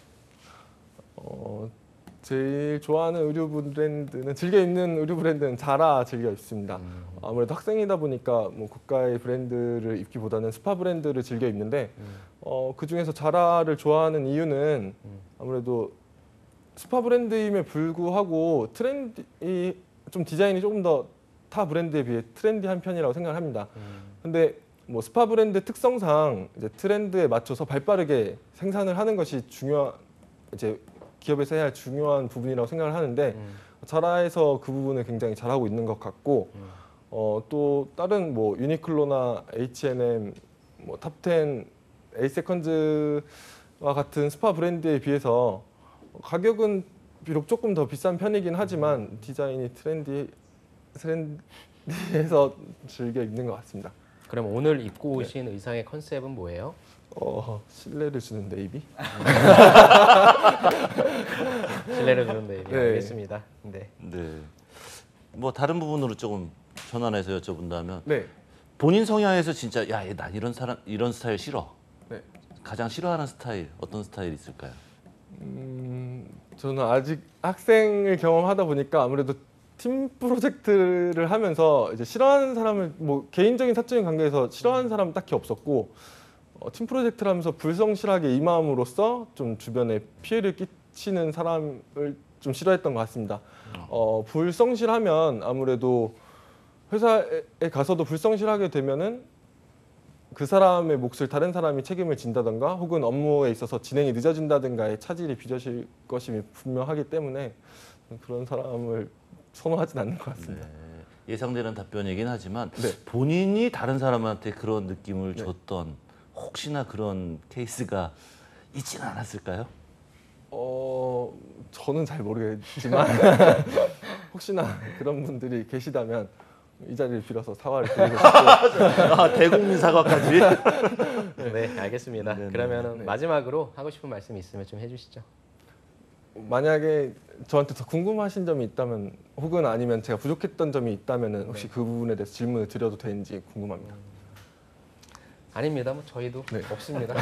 Speaker 11: 제일 좋아하는 의류 브랜드는 즐겨 입는 의류 브랜드는 자라 즐겨 입습니다. 아무래도 학생이다 보니까 뭐 고가의 브랜드를 입기보다는 스파 브랜드를 즐겨 입는데 그 중에서 자라를 좋아하는 이유는 아무래도 스파 브랜드임에 불구하고 트렌디 좀 디자인이 조금 더 타 브랜드에 비해 트렌디한 편이라고 생각을 합니다. 근데 뭐 스파 브랜드 특성상 이제 트렌드에 맞춰서 발빠르게 생산을 하는 것이 이제 기업에서 해야 할 중요한 부분이라고 생각을 하는데 자라에서 그 부분을 굉장히 잘하고 있는 것 같고 또 다른 뭐 유니클로나 H&M, 뭐 탑10, 에이세컨즈와 같은 스파 브랜드에 비해서 가격은 비록 조금 더 비싼 편이긴 하지만 디자인이 트렌디해서 즐겨 입는 것 같습니다.
Speaker 3: 그럼 오늘 입고 오신 의상의 컨셉은 뭐예요?
Speaker 11: 신뢰를 주는 네이비.
Speaker 3: 신뢰를 주는 네이비. 알겠습니다. 네.
Speaker 10: 뭐 다른 부분으로 조금 전환해서 여쭤본다면 본인 성향에서 진짜 난 이런 스타일 싫어. 가장 싫어하는 스타일 어떤 스타일이 있을까요?
Speaker 11: 저는 아직 학생을 경험하다 보니까 아무래도 팀 프로젝트를 하면서 이제 싫어하는 사람을 뭐 개인적인 사적인 관계에서 싫어하는 사람은 딱히 없었고 팀 프로젝트를 하면서 불성실하게 임함으로써 좀 주변에 피해를 끼치는 사람을 좀 싫어했던 것 같습니다. 불성실하면 아무래도 회사에 가서도 불성실하게 되면은 그 사람의 몫을 다른 사람이 책임을 진다든가 혹은 업무에 있어서 진행이 늦어진다든가의 차질이 빚어질 것이 분명하기 때문에 그런 사람을 선호하진 않는 것 같습니다.
Speaker 10: 예상되는 답변이긴 하지만 본인이 다른 사람한테 그런 느낌을 줬던 혹시나 그런 케이스가 있지는 않았을까요?
Speaker 11: 저는 잘 모르겠지만 혹시나 그런 분들이 계시다면 이 자리를 빌어서 사과를 드리고 싶고
Speaker 10: 대국민 사과까지.
Speaker 3: 네, 알겠습니다. 그러면 마지막으로 하고 싶은 말씀이 있으면 좀 해주시죠.
Speaker 11: 만약에 저한테 더 궁금하신 점이 있다면 혹은 아니면 제가 부족했던 점이 있다면 혹시 그 부분에 대해서 질문을 드려도 되는지 궁금합니다.
Speaker 3: 아닙니다. 뭐 저희도 없습니다.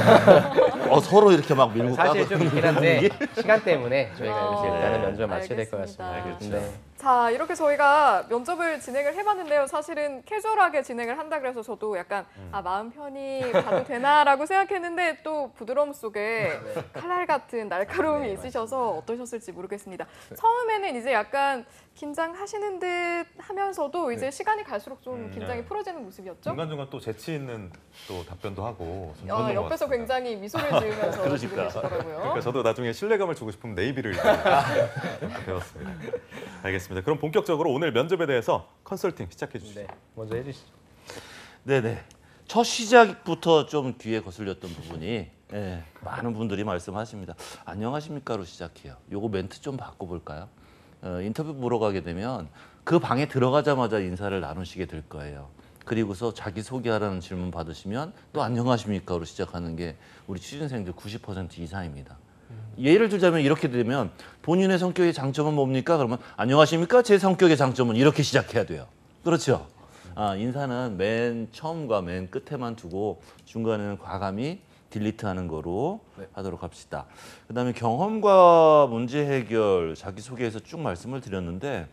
Speaker 10: 서로 이렇게 막 밀고
Speaker 3: 사실 좀 있긴 한데 시간 때문에 저희가 여기서 일단은 면접을 마쳐야 될 것 같습니다.
Speaker 1: 자, 이렇게 저희가 면접을 진행을 해봤는데요. 사실은 캐주얼하게 진행을 한다 그래서 저도 약간 마음 편히 가도 되나라고 생각했는데 또 부드러움 속에 칼날 같은 날카로움이 있으셔서 어떠셨을지 모르겠습니다. 처음에는 이제 약간 긴장하시는 듯 하면서도 이제 시간이 갈수록 좀 긴장이 풀어지는 모습이었죠?
Speaker 2: 중간중간 또 재치 있는 또 답변도 하고
Speaker 1: 옆에서 굉장히 미소를 지으면서 계시더라고요.
Speaker 2: 그러니까 저도 나중에 신뢰감을 주고 싶으면 네이비를 배웠습니다. 알겠습니다. 그럼 본격적으로 오늘 면접에 대해서 컨설팅 시작해 주시죠.
Speaker 3: 먼저 해주시죠.
Speaker 10: 네네. 첫 시작부터 좀 귀에 거슬렸던 부분이 많은 분들이 말씀하십니다. 안녕하십니까로 시작해요. 요거 멘트 좀 바꿔볼까요? 인터뷰 보러 가게 되면 그 방에 들어가자마자 인사를 나누시게 될 거예요. 그리고서 자기소개하라는 질문 받으시면 또 안녕하십니까로 시작하는 게 우리 취준생들 90% 이상입니다. 예를 들자면 이렇게 되면 본인의 성격의 장점은 뭡니까? 그러면 안녕하십니까? 제 성격의 장점은 이렇게 시작해야 돼요. 그렇죠? 인사는 맨 처음과 맨 끝에만 두고 중간에는 과감히 딜리트하는 거로 하도록 합시다. 그다음에 경험과 문제 해결, 자기소개에서 쭉 말씀을 드렸는데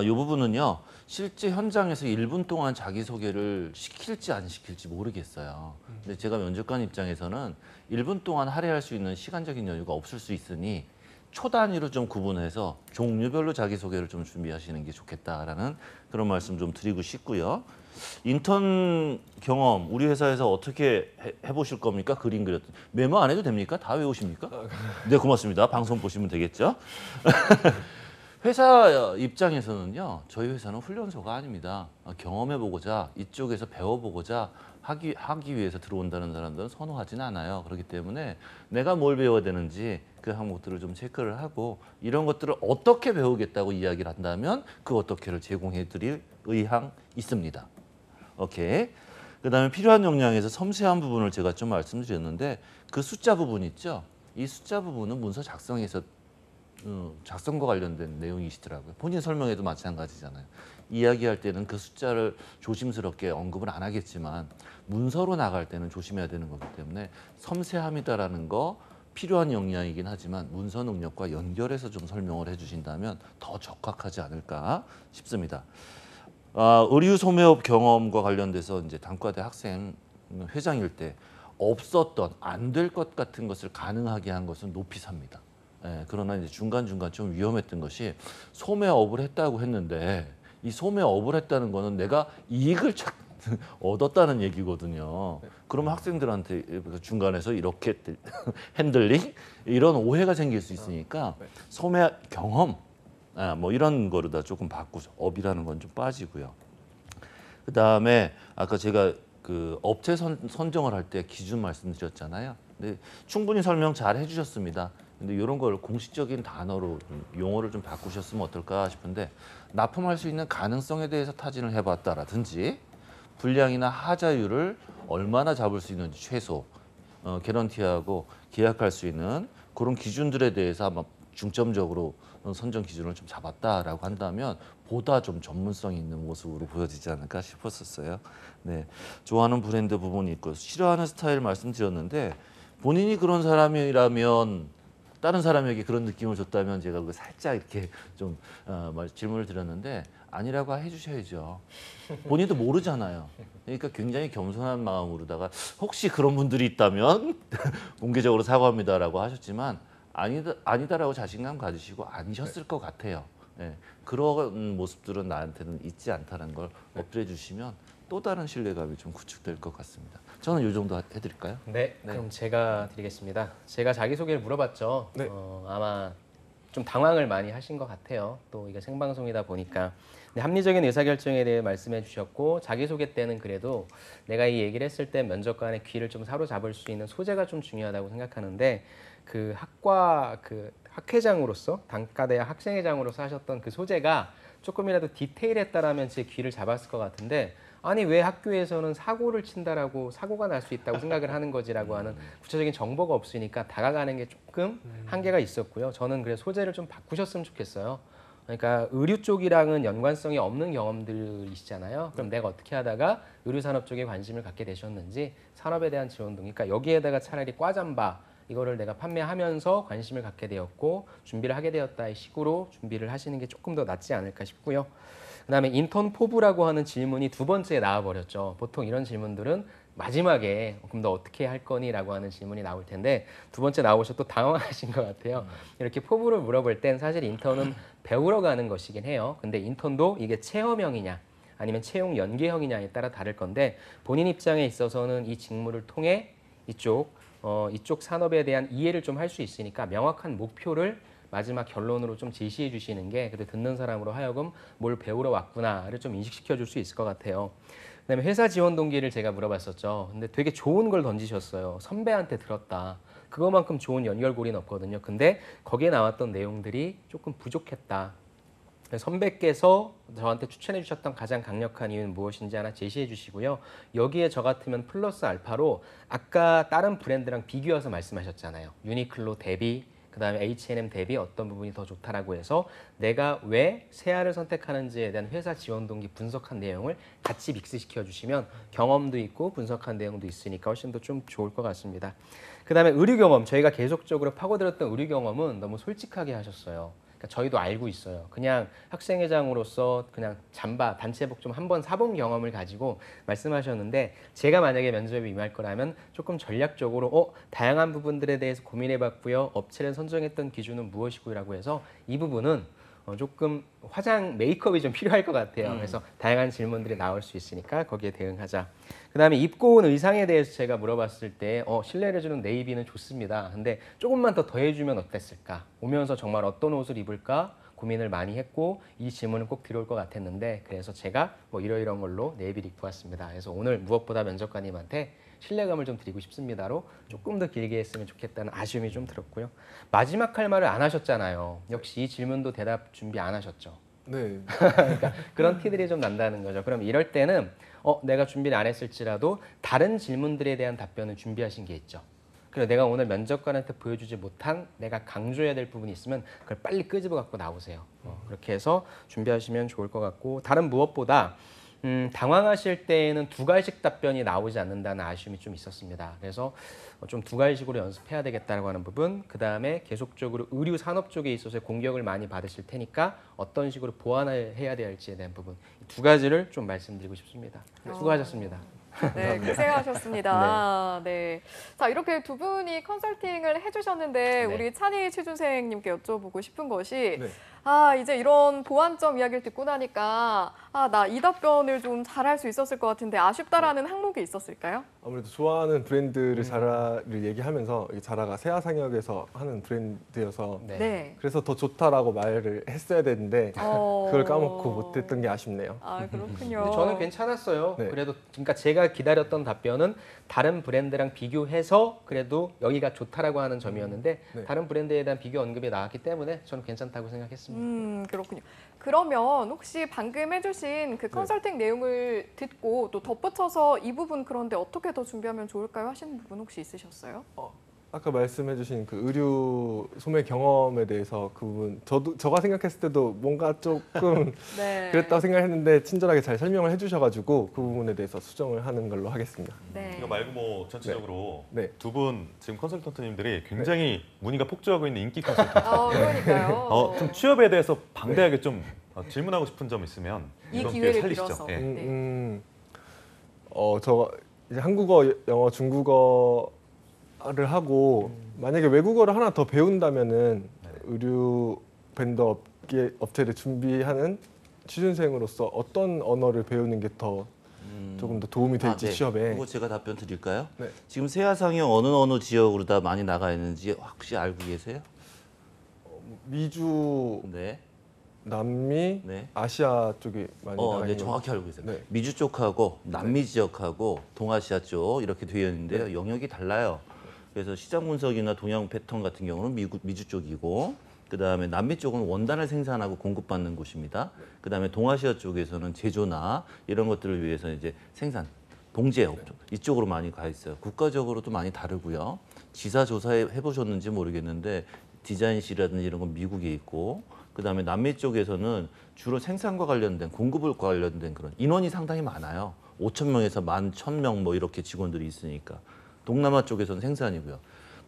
Speaker 10: 이 부분은요. 실제 현장에서 1분 동안 자기소개를 시킬지 안 시킬지 모르겠어요. 근데 제가 면접관 입장에서는 1분 동안 할애할 수 있는 시간적인 여유가 없을 수 있으니 초 단위로 좀 구분해서 종류별로 자기소개를 좀 준비하시는 게 좋겠다라는 그런 말씀 좀 드리고 싶고요. 인턴 경험 우리 회사에서 어떻게 해보실 겁니까? 그림 그렸 메모 안 해도 됩니까? 다 외우십니까? 네, 고맙습니다. 방송 보시면 되겠죠. 회사 입장에서는요. 저희 회사는 훈련소가 아닙니다. 경험해보고자 이쪽에서 배워보고자 하기 위해서 들어온다는 사람들은 선호하지는 않아요. 그렇기 때문에 내가 뭘 배워야 되는지 그 항목들을 좀 체크를 하고 이런 것들을 어떻게 배우겠다고 이야기를 한다면 그 어떻게를 제공해드릴 의향 있습니다. 오케이. 그다음에 필요한 역량에서 섬세한 부분을 제가 좀 말씀드렸는데 그 숫자 부분 있죠. 이 숫자 부분은 문서 작성에서 작성과 관련된 내용이시더라고요. 본인 설명에도 마찬가지잖아요. 이야기할 때는 그 숫자를 조심스럽게 언급을 안 하겠지만 문서로 나갈 때는 조심해야 되는 거기 때문에 섬세함이다라는 거 필요한 역량이긴 하지만 문서 능력과 연결해서 좀 설명을 해주신다면 더 적합하지 않을까 싶습니다. 의류 소매업 경험과 관련돼서 이제 단과대 학생 회장일 때 없었던 안 될 것 같은 것을 가능하게 한 것은 높이 삽니다. 그러나 이제 중간중간 좀 위험했던 것이 소매업을 했다고 했는데 이 소매업을 했다는 거는 내가 이익을 얻었다는 얘기거든요. 그러면 학생들한테 중간에서 이렇게 핸들링 이런 오해가 생길 수 있으니까 소매 경험 뭐 이런 거로다 조금 바꾸죠. 업이라는 건 좀 빠지고요. 그다음에 아까 제가 그 업체 선정을 할 때 기준 말씀드렸잖아요. 근데 충분히 설명 잘 해주셨습니다. 근데 이런 걸 공식적인 단어로 용어를 좀 바꾸셨으면 어떨까 싶은데 납품할 수 있는 가능성에 대해서 타진을 해봤다라든지 분량이나 하자율을 얼마나 잡을 수 있는지 최소 개런티하고 계약할 수 있는 그런 기준들에 대해서 아마 중점적으로 선정 기준을 좀 잡았다라고 한다면 보다 좀 전문성 있는 모습으로 보여지지 않을까 싶었었어요. 네, 좋아하는 브랜드 부분이 있고 싫어하는 스타일 말씀드렸는데 본인이 그런 사람이라면 다른 사람에게 그런 느낌을 줬다면 제가 그 살짝 이렇게 좀 질문을 드렸는데 아니라고 해주셔야죠. 본인도 모르잖아요. 그러니까 굉장히 겸손한 마음으로다가 혹시 그런 분들이 있다면 공개적으로 사과합니다라고 하셨지만 아니다라고 자신감 가지시고 아니셨을 것 같아요. 네, 그런 모습들은 나한테는 있지 않다는 걸 어필해 주시면 또 다른 신뢰감이 좀 구축될 것 같습니다. 저는 이 정도 해드릴까요?
Speaker 3: 네, 그럼 제가 드리겠습니다. 제가 자기소개를 물어봤죠.
Speaker 11: 네.
Speaker 3: 아마 좀 당황을 많이 하신 것 같아요. 또 이게 생방송이다 보니까. 근데 합리적인 의사결정에 대해 말씀해 주셨고 자기소개 때는 그래도 내가 이 얘기를 했을 때 면접관의 귀를 좀 사로잡을 수 있는 소재가 좀 중요하다고 생각하는데 그 학과 그 학회장으로서 단과대학 학생회장으로서 하셨던 그 소재가 조금이라도 디테일했다라면 제 귀를 잡았을 것 같은데 아니 왜 학교에서는 사고를 친다라고 사고가 날 수 있다고 생각을 하는 거지라고 하는 구체적인 정보가 없으니까 다가가는 게 조금 한계가 있었고요. 저는 그래서 소재를 좀 바꾸셨으면 좋겠어요. 그러니까 의류 쪽이랑은 연관성이 없는 경험들이시잖아요. 그럼 내가 어떻게 하다가 의류 산업 쪽에 관심을 갖게 되셨는지 산업에 대한 지원 등 그러니까 여기에다가 차라리 과잠바 이거를 내가 판매하면서 관심을 갖게 되었고 준비를 하게 되었다의 식으로 준비를 하시는 게 조금 더 낫지 않을까 싶고요. 그다음에 인턴 포부라고 하는 질문이 두 번째에 나와버렸죠. 보통 이런 질문들은 마지막에 그럼 너 어떻게 할 거니? 라고 하는 질문이 나올 텐데 두 번째 나오셔서 또 당황하신 것 같아요. 이렇게 포부를 물어볼 땐 사실 인턴은 배우러 가는 것이긴 해요. 근데 인턴도 이게 체험형이냐 아니면 채용 연계형이냐에 따라 다를 건데 본인 입장에 있어서는 이 직무를 통해 이쪽 산업에 대한 이해를 좀 할 수 있으니까 명확한 목표를 마지막 결론으로 좀 제시해 주시는 게 그래도 듣는 사람으로 하여금 뭘 배우러 왔구나를 좀 인식시켜 줄 수 있을 것 같아요. 그다음에 회사 지원 동기를 제가 물어봤었죠. 근데 되게 좋은 걸 던지셨어요. 선배한테 들었다. 그거만큼 좋은 연결고리는 없거든요. 근데 거기에 나왔던 내용들이 조금 부족했다. 선배께서 저한테 추천해 주셨던 가장 강력한 이유는 무엇인지 하나 제시해 주시고요. 여기에 저 같으면 플러스 알파로 아까 다른 브랜드랑 비교해서 말씀하셨잖아요. 유니클로 대비, 그다음에 H&M 대비 어떤 부분이 더 좋다라고 해서 내가 왜 세아를 선택하는지에 대한 회사 지원 동기 분석한 내용을 같이 믹스시켜 주시면 경험도 있고 분석한 내용도 있으니까 훨씬 더 좀 좋을 것 같습니다. 그다음에 의류 경험, 저희가 계속적으로 파고들었던 의류 경험은 너무 솔직하게 하셨어요. 그러니까 저희도 알고 있어요. 그냥 학생회장으로서 그냥 잠바, 단체복 좀 한번 사본 경험을 가지고 말씀하셨는데 제가 만약에 면접에 임할 거라면 조금 전략적으로 다양한 부분들에 대해서 고민해봤고요. 업체를 선정했던 기준은 무엇이고라고 해서 이 부분은 조금 화장, 메이크업이 좀 필요할 것 같아요. 그래서 다양한 질문들이 나올 수 있으니까 거기에 대응하자. 그다음에 입고 온 의상에 대해서 제가 물어봤을 때 신뢰를 주는 네이비는 좋습니다. 근데 조금만 더 더해주면 어땠을까? 오면서 정말 어떤 옷을 입을까? 고민을 많이 했고 이 질문은 꼭 들어올 것 같았는데 그래서 제가 이러이러한 걸로 네이비를 입고 왔습니다. 그래서 오늘 무엇보다 면접관님한테 신뢰감을 좀 드리고 싶습니다로 조금 더 길게 했으면 좋겠다는 아쉬움이 좀 들었고요. 마지막 할 말을 안 하셨잖아요. 역시 이 질문도 대답 준비 안 하셨죠.
Speaker 11: 네.
Speaker 3: 그러니까 그런 티들이 좀 난다는 거죠. 그럼 이럴 때는 내가 준비를 안 했을지라도 다른 질문들에 대한 답변을 준비하신 게 있죠. 그래서 내가 오늘 면접관한테 보여주지 못한 내가 강조해야 될 부분이 있으면 그걸 빨리 끄집어 갖고 나오세요. 그렇게 해서 준비하시면 좋을 것 같고 다른 무엇보다 당황하실 때에는 두 가지씩 답변이 나오지 않는다는 아쉬움이 좀 있었습니다. 그래서 좀 두 가지식으로 연습해야 되겠다고 하는 부분, 그 다음에 계속적으로 의류 산업 쪽에 있어서 공격을 많이 받으실 테니까 어떤 식으로 보완을 해야 될지에 대한 부분, 두 가지를 좀 말씀드리고 싶습니다. 수고하셨습니다.
Speaker 1: 네, 고생하셨습니다. 네. 자, 이렇게 두 분이 컨설팅을 해주셨는데 우리 찬희 취준생님께 여쭤보고 싶은 것이 이제 이런 보완점 이야기를 듣고 나니까 나 이 답변을 좀 잘할 수 있었을 것 같은데 아쉽다라는 항목이 있었을까요?
Speaker 11: 아무래도 좋아하는 브랜드를 자라를 얘기하면서 자라가 세아 상역에서 하는 브랜드여서 그래서 더 좋다라고 말을 했어야 되는데 그걸 까먹고 못했던 게 아쉽네요.
Speaker 1: 아, 그렇군요.
Speaker 3: 저는 괜찮았어요. 그래도 그러니까 제가 기다렸던 답변은 다른 브랜드랑 비교해서 그래도 여기가 좋다라고 하는 점이었는데 다른 브랜드에 대한 비교 언급이 나왔기 때문에 저는 괜찮다고 생각했습니다.
Speaker 1: 그렇군요. 그러면 혹시 방금 해주신 그 컨설팅 내용을 듣고 또 덧붙여서 이 부분 그런데 어떻게 더 준비하면 좋을까요? 하시는 부분 혹시 있으셨어요?
Speaker 11: 아까 말씀해주신 그 의류 소매 경험에 대해서 그 부분 제가 생각했을 때도 뭔가 조금 그랬다고 생각했는데 친절하게 잘 설명을 해주셔가지고 그 부분에 대해서 수정을 하는 걸로 하겠습니다.
Speaker 2: 이거 말고 전체적으로 두 분 지금 컨설턴트님들이 굉장히 문의가 폭주하고 있는 인기 컨설턴트.
Speaker 1: 그러니까요.
Speaker 2: 좀 취업에 대해서 방대하게 좀 질문하고 싶은 점 있으면
Speaker 1: 이
Speaker 2: 이번
Speaker 1: 기회를
Speaker 2: 살리시죠.
Speaker 1: 빌어서.
Speaker 11: 저 이제 한국어, 영어, 중국어 를 하고 만약에 외국어를 하나 더 배운다면은 의류 벤더 업체를 준비하는 취준생으로서 어떤 언어를 배우는 게 더 조금 더 도움이 될지 취업에.
Speaker 10: 그거 제가 답변 드릴까요? 지금 세아상이 어느 지역으로 다 많이 나가 있는지 혹시 알고 계세요?
Speaker 11: 미주, 남미, 아시아 쪽이 많이 나가 있는.
Speaker 10: 정확히 알고 계세요. 미주 쪽하고 남미 지역하고 동아시아 쪽 이렇게 되어 있는데요. 영역이 달라요. 그래서 시장 분석이나 동양 패턴 같은 경우는 미주 쪽이고 그다음에 남미 쪽은 원단을 생산하고 공급받는 곳입니다. 그다음에 동아시아 쪽에서는 제조나 이런 것들을 위해서 이제 생산, 봉제업 이쪽으로 많이 가 있어요. 국가적으로도 많이 다르고요. 지사 조사해 보셨는지 모르겠는데 디자인실이라든지 이런 건 미국에 있고 그다음에 남미 쪽에서는 주로 생산과 관련된 공급과 관련된 그런 인원이 상당히 많아요. 5,000명에서 11,000명 이렇게 직원들이 있으니까. 동남아 쪽에서는 생산이고요.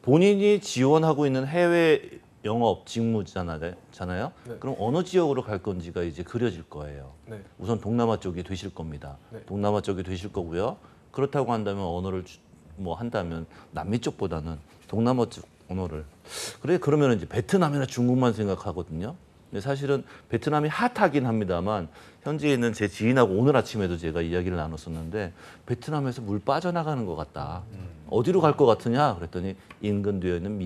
Speaker 10: 본인이 지원하고 있는 해외 영업 직무잖아요. 그럼 어느 지역으로 갈 건지가 이제 그려질 거예요. 우선 동남아 쪽이 되실 겁니다. 동남아 쪽이 되실 거고요. 그렇다고 한다면 언어를 한다면 남미 쪽보다는 동남아 쪽 언어를. 그러면 이제 베트남이나 중국만 생각하거든요. 근데 사실은 베트남이 핫하긴 합니다만 현지에 있는 제 지인하고 오늘 아침에도 제가 이야기를 나눴었는데 베트남에서 물 빠져나가는 것 같다. 어디로 갈 것 같으냐 그랬더니 인근되어 있는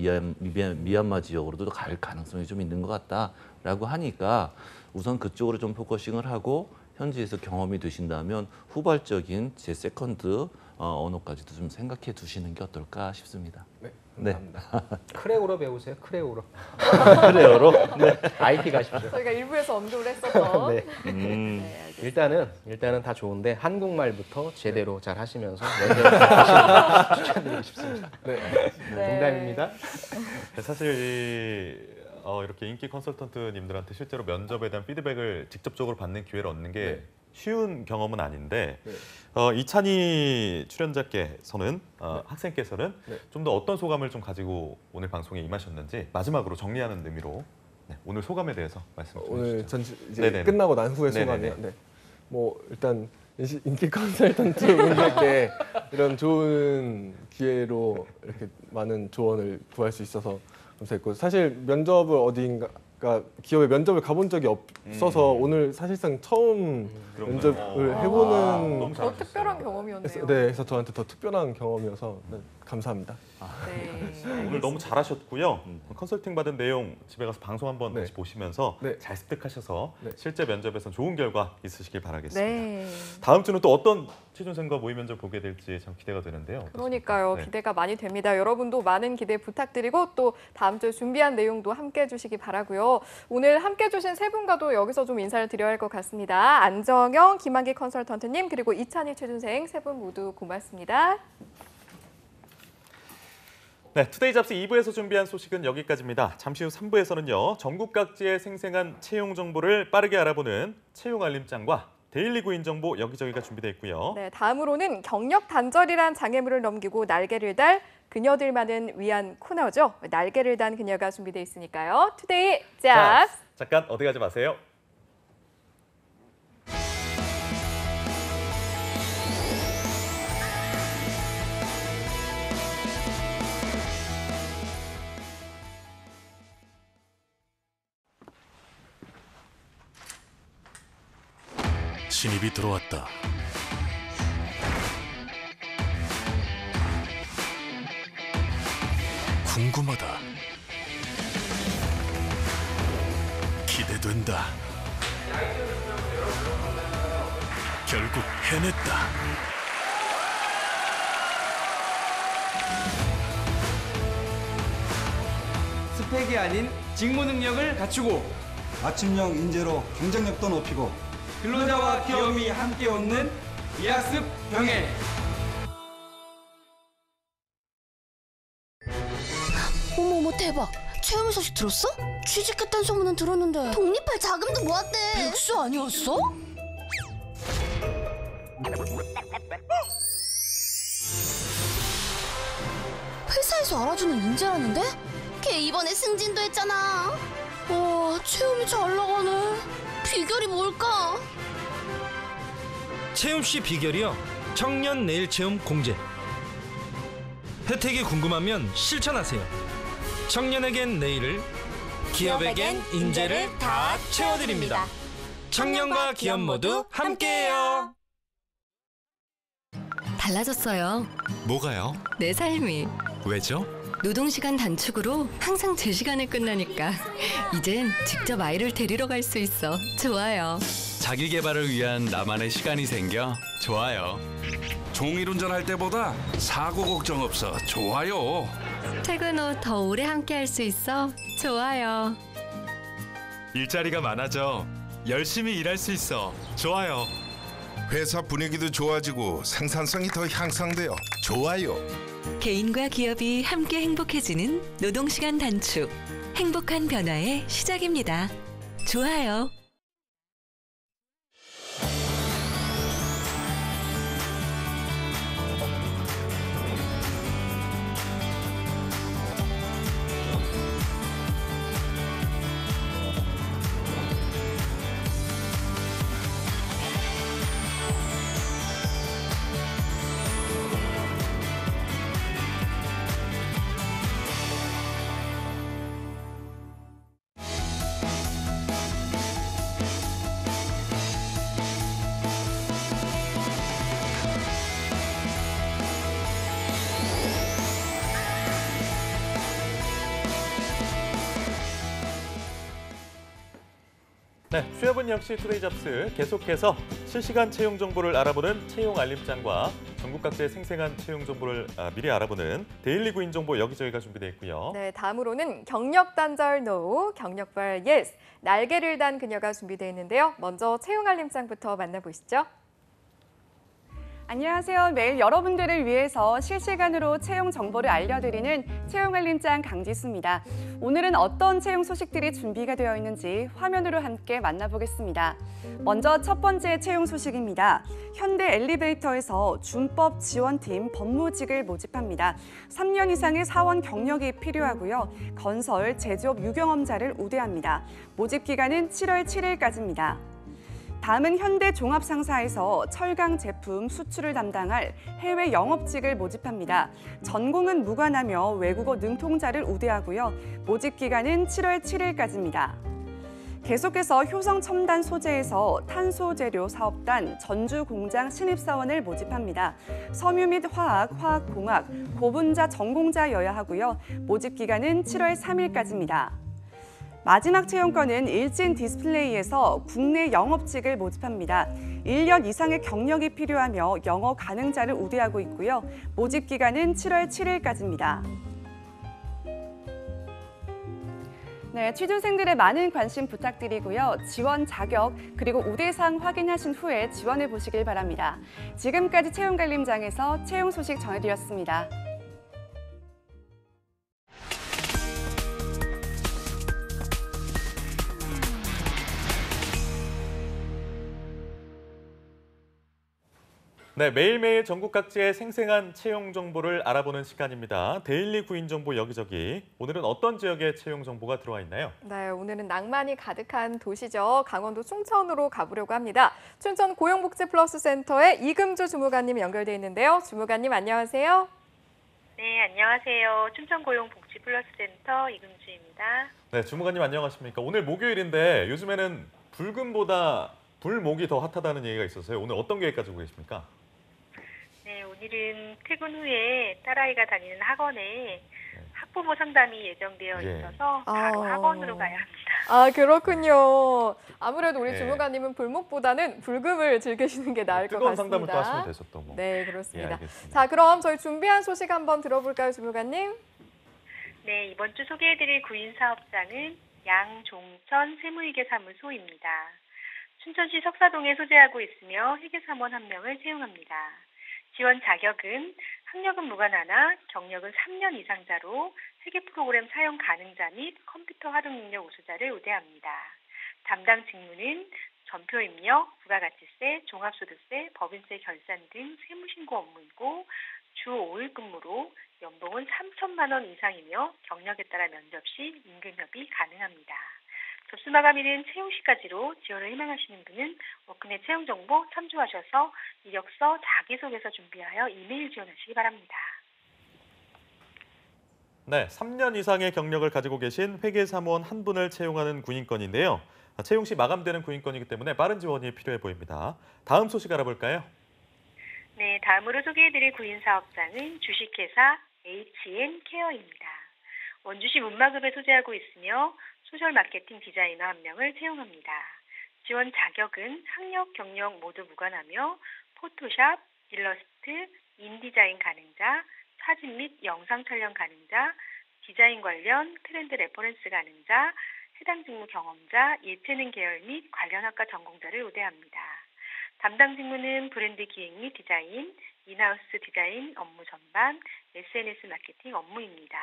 Speaker 10: 미얀마 지역으로도 갈 가능성이 좀 있는 것 같다라고 하니까 우선 그쪽으로 좀 포커싱을 하고 현지에서 경험이 되신다면 후발적인 제 세컨드 언어까지도 좀 생각해 두시는 게 어떨까 싶습니다.
Speaker 11: 네, 감사합니다.
Speaker 3: 크레오로 배우세요. 크레오로.
Speaker 10: 크레오로? 네.
Speaker 3: IT 가십시오.
Speaker 1: 저희가 일부에서 언급을 했었던.
Speaker 3: 네.
Speaker 1: 네,
Speaker 3: 일단은 다 좋은데 한국말부터 제대로 잘 하시면서 추천드리고 싶습니다.
Speaker 11: 네.
Speaker 3: 농담입니다.
Speaker 2: 사실 이렇게 인기 컨설턴트님들한테 실제로 면접에 대한 피드백을 직접적으로 받는 기회를 얻는 게 쉬운 경험은 아닌데 이찬희 출연자께서는 학생께서는 좀 더 어떤 소감을 좀 가지고 오늘 방송에 임하셨는지 마지막으로 정리하는 의미로 오늘 소감에 대해서 말씀 좀
Speaker 11: 오늘
Speaker 2: 해주시죠.
Speaker 11: 이제
Speaker 2: 네네네.
Speaker 11: 끝나고 난 후의 소감이요. 네. 뭐 일단 인기 컨설턴트 분들께 이런 좋은 기회로 이렇게 많은 조언을 구할 수 있어서 감사했고, 사실 면접을 어디인가 기업에 면접을 가본 적이 없어서 오늘 사실상 처음 면접을 해보는
Speaker 1: 더 특별한 경험이었네요.
Speaker 11: 네, 그래서 저한테 더 특별한 경험이어서 감사합니다.
Speaker 2: 오늘 너무 잘하셨고요. 컨설팅 받은 내용 집에 가서 방송 한번 다시 보시면서 잘 습득하셔서 실제 면접에서 좋은 결과 있으시길 바라겠습니다.
Speaker 1: 네.
Speaker 2: 다음 주는 또 어떤 취준생과 모의 면접 보게 될지 참 기대가 되는데요.
Speaker 1: 그러니까요. 기대가 많이 됩니다. 여러분도 많은 기대 부탁드리고 또 다음 주에 준비한 내용도 함께 해주시기 바라고요. 오늘 함께 해주신 세 분과도 여기서 좀 인사를 드려야 할 것 같습니다. 안정영, 김한기 컨설턴트님 그리고 이찬희 취준생 세 분 모두 고맙습니다.
Speaker 2: 네, 투데이 잡스 2부에서 준비한 소식은 여기까지입니다. 잠시 후 3부에서는요. 전국 각지의 생생한 채용 정보를 빠르게 알아보는 채용 알림장과 데일리 구인 정보 여기저기가 준비되어 있고요.
Speaker 1: 네, 다음으로는 경력 단절이란 장애물을 넘기고 날개를 달 그녀들만을 위한 코너죠. 날개를 단 그녀가 준비되어 있으니까요. 투데이 잡스.
Speaker 2: 잠깐 어디 가지 마세요.
Speaker 7: 신입이 들어왔다. 궁금하다. 기대된다. 결국 해냈다.
Speaker 12: 스펙이 아닌 직무 능력을 갖추고
Speaker 13: 아침형 인재로 경쟁력도 높이고
Speaker 12: 근로자와 기업이 함께 얻는 이학습 병행.
Speaker 5: 어머머 대박. 채용 소식 들었어? 취직했다는 소문은 들었는데 독립할 자금도 모았대. 백수 아니었어? 회사에서 알아주는 인재라는데? 걔 이번에 승진도 했잖아. 와, 채용이 잘 나가네. 비결이 뭘까?
Speaker 14: 채용 씨 비결이요. 청년 내일 채용 공제. 혜택이 궁금하면 실천하세요. 청년에겐 내일을, 기업에겐 인재를 다 채워드립니다. 청년과 기업 모두 함께해요.
Speaker 15: 달라졌어요.
Speaker 7: 뭐가요?
Speaker 15: 내 삶이.
Speaker 7: 왜죠?
Speaker 15: 노동시간 단축으로 항상 제 시간에 끝나니까 이젠 직접 아이를 데리러 갈 수 있어. 좋아요.
Speaker 16: 자기 개발을 위한 나만의 시간이 생겨 좋아요.
Speaker 9: 종일 운전할 때보다 사고 걱정 없어 좋아요.
Speaker 15: 퇴근 후 더 오래 함께 할 수 있어. 좋아요.
Speaker 16: 일자리가 많아져 열심히 일할 수 있어 좋아요.
Speaker 17: 회사 분위기도 좋아지고 생산성이 더 향상되어 좋아요.
Speaker 4: 개인과 기업이 함께 행복해지는 노동시간 단축. 행복한 변화의 시작입니다. 좋아요.
Speaker 2: 네, 취업은 역시 투데이 잡스 계속해서 실시간 채용 정보를 알아보는 채용 알림장과 전국 각지의 생생한 채용 정보를 미리 알아보는 데일리 구인 정보 여기저기가 준비되어 있고요.
Speaker 1: 네, 다음으로는 경력 단절 노, 경력발 예스, 날개를 단 그녀가 준비되어 있는데요. 먼저 채용 알림장부터 만나보시죠.
Speaker 18: 안녕하세요. 매일 여러분들을 위해서 실시간으로 채용 정보를 알려드리는 채용 알림장 강지수입니다. 오늘은 어떤 채용 소식들이 준비가 되어 있는지 화면으로 함께 만나보겠습니다. 먼저 첫 번째 채용 소식입니다. 현대 엘리베이터에서 준법 지원팀 법무직을 모집합니다. 3년 이상의 사원 경력이 필요하고요. 건설, 제조업 유경험자를 우대합니다. 모집 기간은 7월 7일까지입니다. 다음은 현대 종합상사에서 철강 제품 수출을 담당할 해외 영업직을 모집합니다. 전공은 무관하며 외국어 능통자를 우대하고요. 모집 기간은 7월 7일까지입니다. 계속해서 효성 첨단 소재에서 탄소 재료 사업단 전주 공장 신입사원을 모집합니다. 섬유 및 화학, 화학공학, 고분자 전공자여야 하고요. 모집 기간은 7월 3일까지입니다. 마지막 채용권은 일진 디스플레이에서 국내 영업직을 모집합니다. 1년 이상의 경력이 필요하며 영어 가능자를 우대하고 있고요. 모집 기간은 7월 7일까지입니다. 네, 취준생들의 많은 관심 부탁드리고요. 지원 자격 그리고 우대사항 확인하신 후에 지원해 보시길 바랍니다. 지금까지 채용관림장에서 채용 소식 전해드렸습니다.
Speaker 2: 네, 매일매일 전국 각지의 생생한 채용 정보를 알아보는 시간입니다. 데일리 구인 정보 여기저기. 오늘은 어떤 지역의 채용 정보가 들어와 있나요?
Speaker 1: 네, 오늘은 낭만이 가득한 도시죠. 강원도 춘천으로 가보려고 합니다. 춘천 고용복지플러스센터의 이금주 주무관님 연결돼 있는데요. 주무관님 안녕하세요.
Speaker 19: 네, 안녕하세요. 춘천 고용복지플러스센터 이금주입니다.
Speaker 2: 네, 주무관님 안녕하십니까? 오늘 목요일인데 요즘에는 불금보다 불목이 더 핫하다는 얘기가 있어서요. 오늘 어떤 계획 가지고 계십니까?
Speaker 19: 네, 오늘은 퇴근 후에 딸아이가 다니는 학원에 학부모 상담이 예정되어 있어서 바로 학원으로 가야 합니다.
Speaker 1: 아, 그렇군요. 아무래도 우리
Speaker 2: 네.
Speaker 1: 주무관님은 불목보다는 불금을 즐기시는 게 나을 것
Speaker 2: 뜨거운
Speaker 1: 같습니다.
Speaker 2: 상담을 또 하시면 되죠, 또 뭐.
Speaker 1: 네, 그렇습니다.
Speaker 2: 예, 알겠습니다.
Speaker 1: 자, 그럼 저희 준비한 소식 한번 들어볼까요, 주무관님?
Speaker 19: 네, 이번 주 소개해드릴 구인 사업장은 양종천 세무회계사무소입니다. 춘천시 석사동에 소재하고 있으며 회계사원 1명을 채용합니다. 지원 자격은 학력은 무관하나 경력은 3년 이상자로 회계 프로그램 사용 가능자 및 컴퓨터 활용 능력 우수자를 우대합니다. 담당 직무는 전표 입력, 부가가치세, 종합소득세, 법인세 결산 등 세무신고 업무이고 주 5일 근무로 연봉은 3천만 원 이상이며 경력에 따라 면접 시 임금협의 가능합니다. 접수 마감일은 채용 시까지로 지원을 희망하시는 분은 워크넷 채용 정보 참조하셔서 이력서, 자기소개서 준비하여 이메일 지원하시기 바랍니다.
Speaker 2: 네, 3년 이상의 경력을 가지고 계신 회계사무원 한 분을 채용하는 구인건인데요. 채용 시 마감되는 구인건이기 때문에 빠른 지원이 필요해 보입니다. 다음 소식 알아볼까요?
Speaker 19: 네, 다음으로 소개해드릴 구인 사업장은 주식회사 HN케어입니다. 원주시 문마급에 소재하고 있으며 소셜 마케팅 디자이너 1명을 채용합니다. 지원 자격은 학력, 경력 모두 무관하며 포토샵, 일러스트, 인디자인 가능자, 사진 및 영상 촬영 가능자, 디자인 관련 트렌드 레퍼런스 가능자, 해당 직무 경험자, 예체능 계열 및 관련 학과 전공자를 우대합니다. 담당 직무는 브랜드 기획 및 디자인, 인하우스 디자인 업무 전반, SNS 마케팅 업무입니다.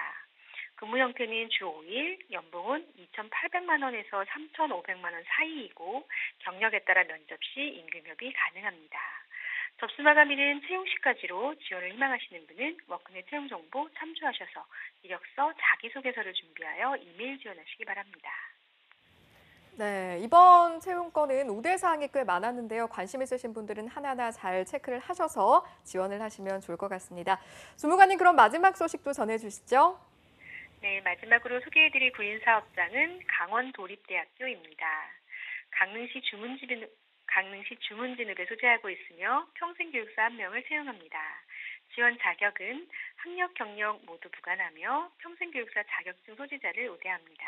Speaker 19: 근무 형태는 주 5일, 연봉은 2,800만 원에서 3,500만 원 사이이고 경력에 따라 면접 시 임금협의 가능합니다. 접수 마감일은 채용 시까지로 지원을 희망하시는 분은 워크넷 채용 정보 참조하셔서 이력서, 자기소개서를 준비하여 이메일 지원하시기 바랍니다.
Speaker 1: 네, 이번 채용건은 우대사항이 꽤 많았는데요. 관심 있으신 분들은 하나하나 잘 체크를 하셔서 지원을 하시면 좋을 것 같습니다. 주무관님, 그럼 마지막 소식도 전해주시죠.
Speaker 19: 네, 마지막으로 소개해드릴 구인사업장은 강원도립대학교입니다. 강릉시 주문진읍에 소재하고 있으며 평생교육사 1명을 채용합니다. 지원 자격은 학력, 경력 모두 무관하며 평생교육사 자격증 소지자를 우대합니다.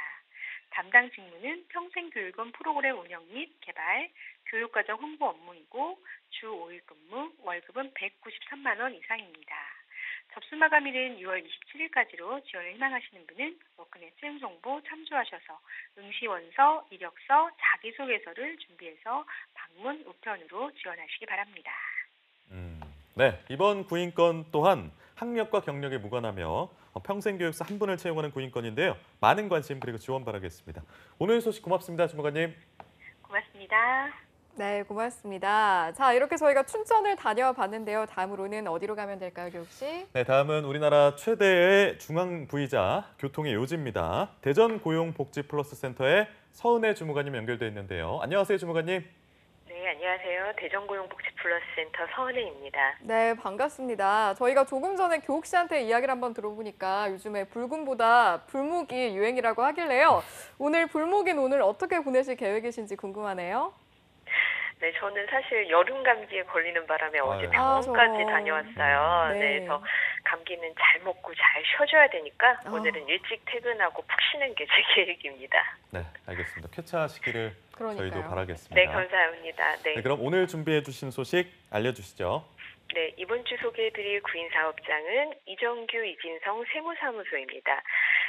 Speaker 19: 담당 직무는 평생교육원 프로그램 운영 및 개발, 교육과정 홍보 업무이고 주 5일 근무, 월급은 193만 원 이상입니다. 접수 마감일은 6월 27일까지로 지원을 희망하시는 분은 워크넷 채용 정보 참조하셔서 응시원서, 이력서, 자기소개서를 준비해서 방문 우편으로 지원하시기 바랍니다.
Speaker 2: 네, 이번 구인권 또한 학력과 경력에 무관하며 평생교육사 한 분을 채용하는 구인권인데요. 많은 관심 그리고 지원 바라겠습니다. 오늘 소식 고맙습니다, 주무관님.
Speaker 19: 고맙습니다.
Speaker 1: 네, 고맙습니다. 자, 이렇게 저희가 춘천을 다녀봤는데요. 다음으로는 어디로 가면 될까요, 교육 씨?
Speaker 2: 네, 다음은 우리나라 최대의 중앙 부이자 교통의 요지입니다. 대전 고용복지플러스센터의 서은혜 주무관님 연결돼 있는데요. 안녕하세요, 주무관님.
Speaker 20: 네, 안녕하세요. 대전고용복지플러스센터 서은혜입니다.
Speaker 1: 네, 반갑습니다. 저희가 조금 전에 교육 씨한테 이야기를 한번 들어보니까 요즘에 불금보다 불목이 유행이라고 하길래요. 오늘 불목인 오늘 어떻게 보내실 계획이신지 궁금하네요.
Speaker 20: 네, 저는 사실 여름 감기에 걸리는 바람에 어제 병원까지 다녀왔어요.
Speaker 1: 네.
Speaker 20: 네, 그래서 감기는 잘 먹고 잘 쉬어줘야 되니까 오늘은 일찍 퇴근하고 푹 쉬는 게 제 계획입니다.
Speaker 2: 네, 알겠습니다. 쾌차하시기를
Speaker 1: 그러니까요.
Speaker 2: 저희도 바라겠습니다.
Speaker 20: 네, 감사합니다. 네.
Speaker 2: 네, 그럼 오늘 준비해 주신 소식 알려주시죠.
Speaker 20: 네, 이번 주 소개해드릴 구인사업장은 이정규 이진성 세무사무소입니다.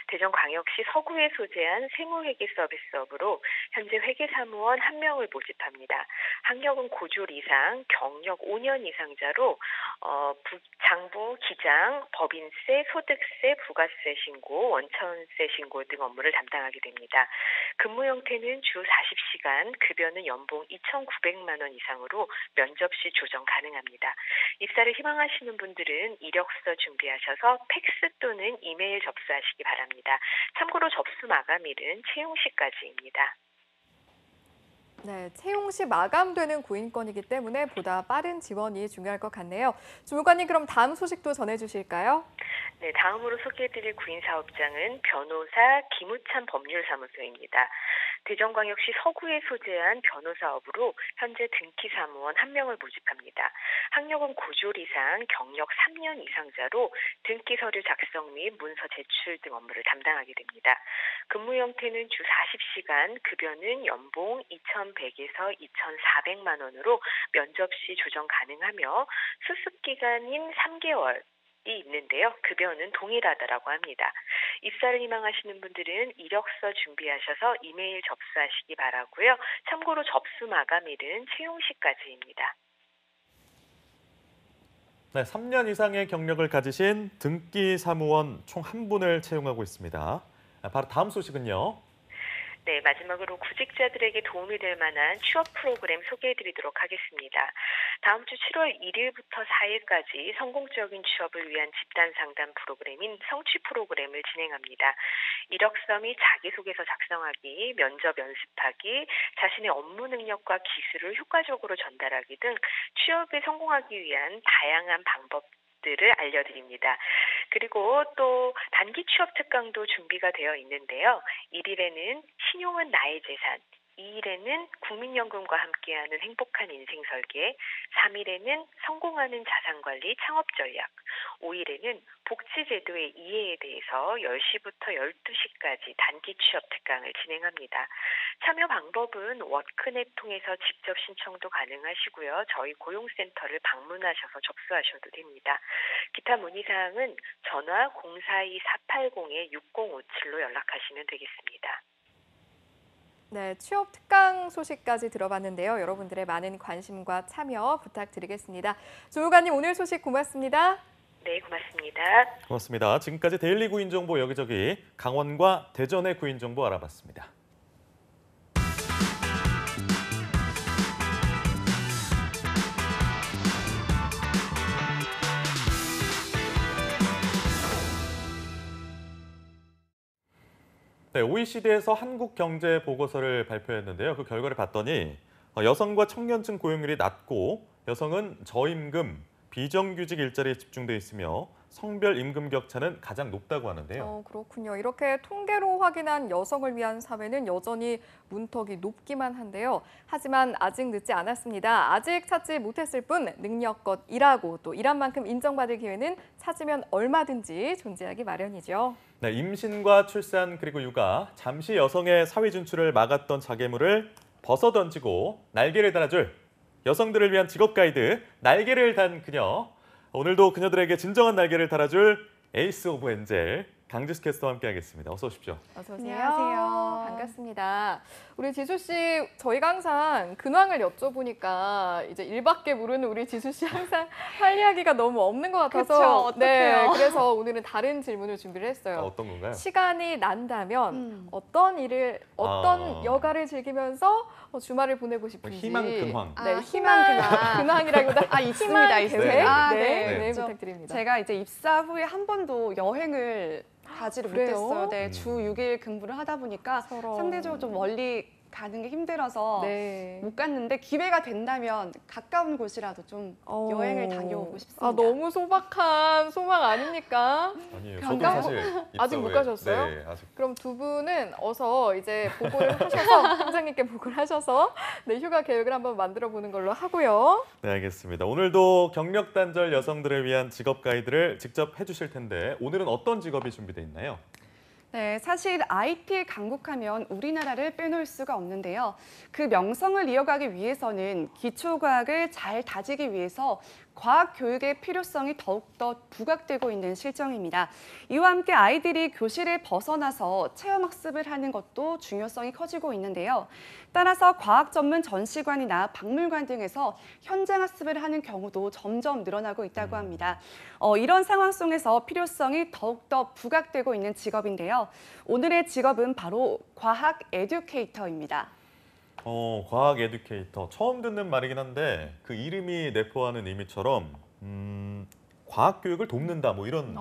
Speaker 20: 대전광역시 서구에 소재한 세무회계 서비스업으로 현재 회계사무원 1명을 모집합니다. 학력은 고졸 이상, 경력 5년 이상자로 장부, 기장, 법인세, 소득세, 부가세 신고, 원천세 신고 등 업무를 담당하게 됩니다. 근무 형태는 주 40시간, 급여는 연봉 2,900만 원 이상으로 면접 시 조정 가능합니다. 입사를 희망하시는 분들은 이력서 준비하셔서 팩스 또는 이메일 접수하시기 바랍니다. 참고로 접수 마감일은 채용 시까지입니다.
Speaker 1: 네, 채용 시 마감되는 구인권이기 때문에 보다 빠른 지원이 중요할 것 같네요. 주무관님, 그럼 다음 소식도 전해주실까요?
Speaker 20: 네, 다음으로 소개해드릴 구인사업장은 변호사 김우찬 법률사무소입니다. 대전광역시 서구에 소재한 변호사업으로 현재 등기사무원 1명을 모집합니다. 학력은 고졸 이상, 경력 3년 이상자로 등기서류 작성 및 문서 제출 등 업무를 담당하게 됩니다. 근무 형태는 주 40시간, 급여는 연봉 2,100에서 2,400만 원으로 면접 시 조정 가능하며 수습기간인 3개월 있는데요. 급여는 동일하다라고 합니다. 입사를 희망하시는 분들은 이력서 준비하셔서 이메일 접수하시기 바라고요. 참고로 접수 마감일은 채용 시까지입니다.
Speaker 2: 네, 3년 이상의 경력을 가지신 등기 사무원 총 1분을 채용하고 있습니다. 바로 다음 소식은요.
Speaker 20: 네, 마지막으로 구직자들에게 도움이 될 만한 취업 프로그램 소개해드리도록 하겠습니다. 다음 주 7월 1일부터 4일까지 성공적인 취업을 위한 집단 상담 프로그램인 성취 프로그램을 진행합니다. 이력서 및 자기소개서 작성하기, 면접 연습하기, 자신의 업무 능력과 기술을 효과적으로 전달하기 등 취업에 성공하기 위한 다양한 방법들을 알려드립니다. 그리고 또 단기 취업 특강도 준비가 되어 있는데요. 1일에는 신용은 나의 재산, 2일에는 국민연금과 함께하는 행복한 인생 설계, 3일에는 성공하는 자산관리 창업 전략, 5일에는 복지제도의 이해에 대해서 10시부터 12시까지 단기 취업 특강을 진행합니다. 참여 방법은 워크넷 통해서 직접 신청도 가능하시고요. 저희 고용센터를 방문하셔서 접수하셔도 됩니다. 기타 문의사항은 전화 042-480-6057로 연락하시면 되겠습니다.
Speaker 1: 네, 취업 특강 소식까지 들어봤는데요. 여러분들의 많은 관심과 참여 부탁드리겠습니다. 주무관님, 오늘 소식 고맙습니다.
Speaker 20: 네, 고맙습니다.
Speaker 2: 고맙습니다. 지금까지 데일리 구인 정보 여기저기 강원과 대전의 구인 정보 알아봤습니다. 네, OECD에서 한국 경제 보고서를 발표했는데요. 그 결과를 봤더니 여성과 청년층 고용률이 낮고 여성은 저임금, 비정규직 일자리에 집중돼 있으며 성별 임금 격차는 가장 높다고 하는데요.
Speaker 1: 그렇군요. 이렇게 통계로 확인한 여성을 위한 사회는 여전히 문턱이 높기만 한데요. 하지만 아직 늦지 않았습니다. 아직 찾지 못했을 뿐 능력껏 일하고 또 일한 만큼 인정받을 기회는 찾으면 얼마든지 존재하기 마련이죠.
Speaker 2: 네, 임신과 출산 그리고 육아, 잠시 여성의 사회 진출을 막았던 장애물을 벗어던지고 날개를 달아줄 여성들을 위한 직업 가이드, 날개를 단 그녀. 오늘도 그녀들에게 진정한 날개를 달아줄 에이스 오브 엔젤 강지수 캐스터와 함께하겠습니다. 어서 오십시오.
Speaker 1: 어서 오세요. 안녕하세요. 반갑습니다. 우리 지수 씨, 저희가 항상 근황을 여쭤보니까 이제 일밖에 모르는 우리 지수 씨 항상 할 이야기가 너무 없는 것 같아서
Speaker 18: 그쵸, 어떡해요.
Speaker 1: 네, 그래서 오늘은 다른 질문을 준비를 했어요.
Speaker 2: 어떤 건가요?
Speaker 1: 시간이 난다면 어떤 일을, 어떤 여가를 즐기면서 주말을 보내고 싶은지.
Speaker 2: 희망 근황.
Speaker 1: 네, 희망 근황이라기보다
Speaker 18: 있습니다.
Speaker 1: 계획.
Speaker 18: 네.
Speaker 1: 부탁드립니다.
Speaker 18: 제가 이제 입사 후에 한 번도 여행을 가지를
Speaker 1: 그래요?
Speaker 18: 못했어요. 네, 주 6일 근무를 하다 보니까 상대적으로 좀 멀리 가는 게 힘들어서 못 갔는데 기회가 된다면 가까운 곳이라도 좀 여행을 다녀오고 싶습니다.
Speaker 1: 너무 소박한 소망 아닙니까?
Speaker 2: 아니에요. 저도 사실
Speaker 1: 아직 못 가셨어요?
Speaker 2: 네, 아직.
Speaker 1: 그럼 두 분은 어서 이제 보고를 하셔서 팀장님께 보고를 하셔서 네, 휴가 계획을 한번 만들어 보는 걸로 하고요.
Speaker 2: 네, 알겠습니다. 오늘도 경력 단절 여성들을 위한 직업 가이드를 직접 해주실 텐데 오늘은 어떤 직업이 준비되어 있나요?
Speaker 18: 네, 사실 IT 강국하면 우리나라를 빼놓을 수가 없는데요. 그 명성을 이어가기 위해서는 기초과학을 잘 다지기 위해서 과학 교육의 필요성이 더욱더 부각되고 있는 실정입니다. 이와 함께 아이들이 교실을 벗어나서 체험학습을 하는 것도 중요성이 커지고 있는데요. 따라서 과학 전문 전시관이나 박물관 등에서 현장학습을 하는 경우도 점점 늘어나고 있다고 합니다. 이런 상황 속에서 필요성이 더욱더 부각되고 있는 직업인데요. 오늘의 직업은 바로 과학 에듀케이터입니다.
Speaker 2: 과학 에듀케이터. 처음 듣는 말이긴 한데 그 이름이 내포하는 의미처럼 과학 교육을 돕는다 뭐 이런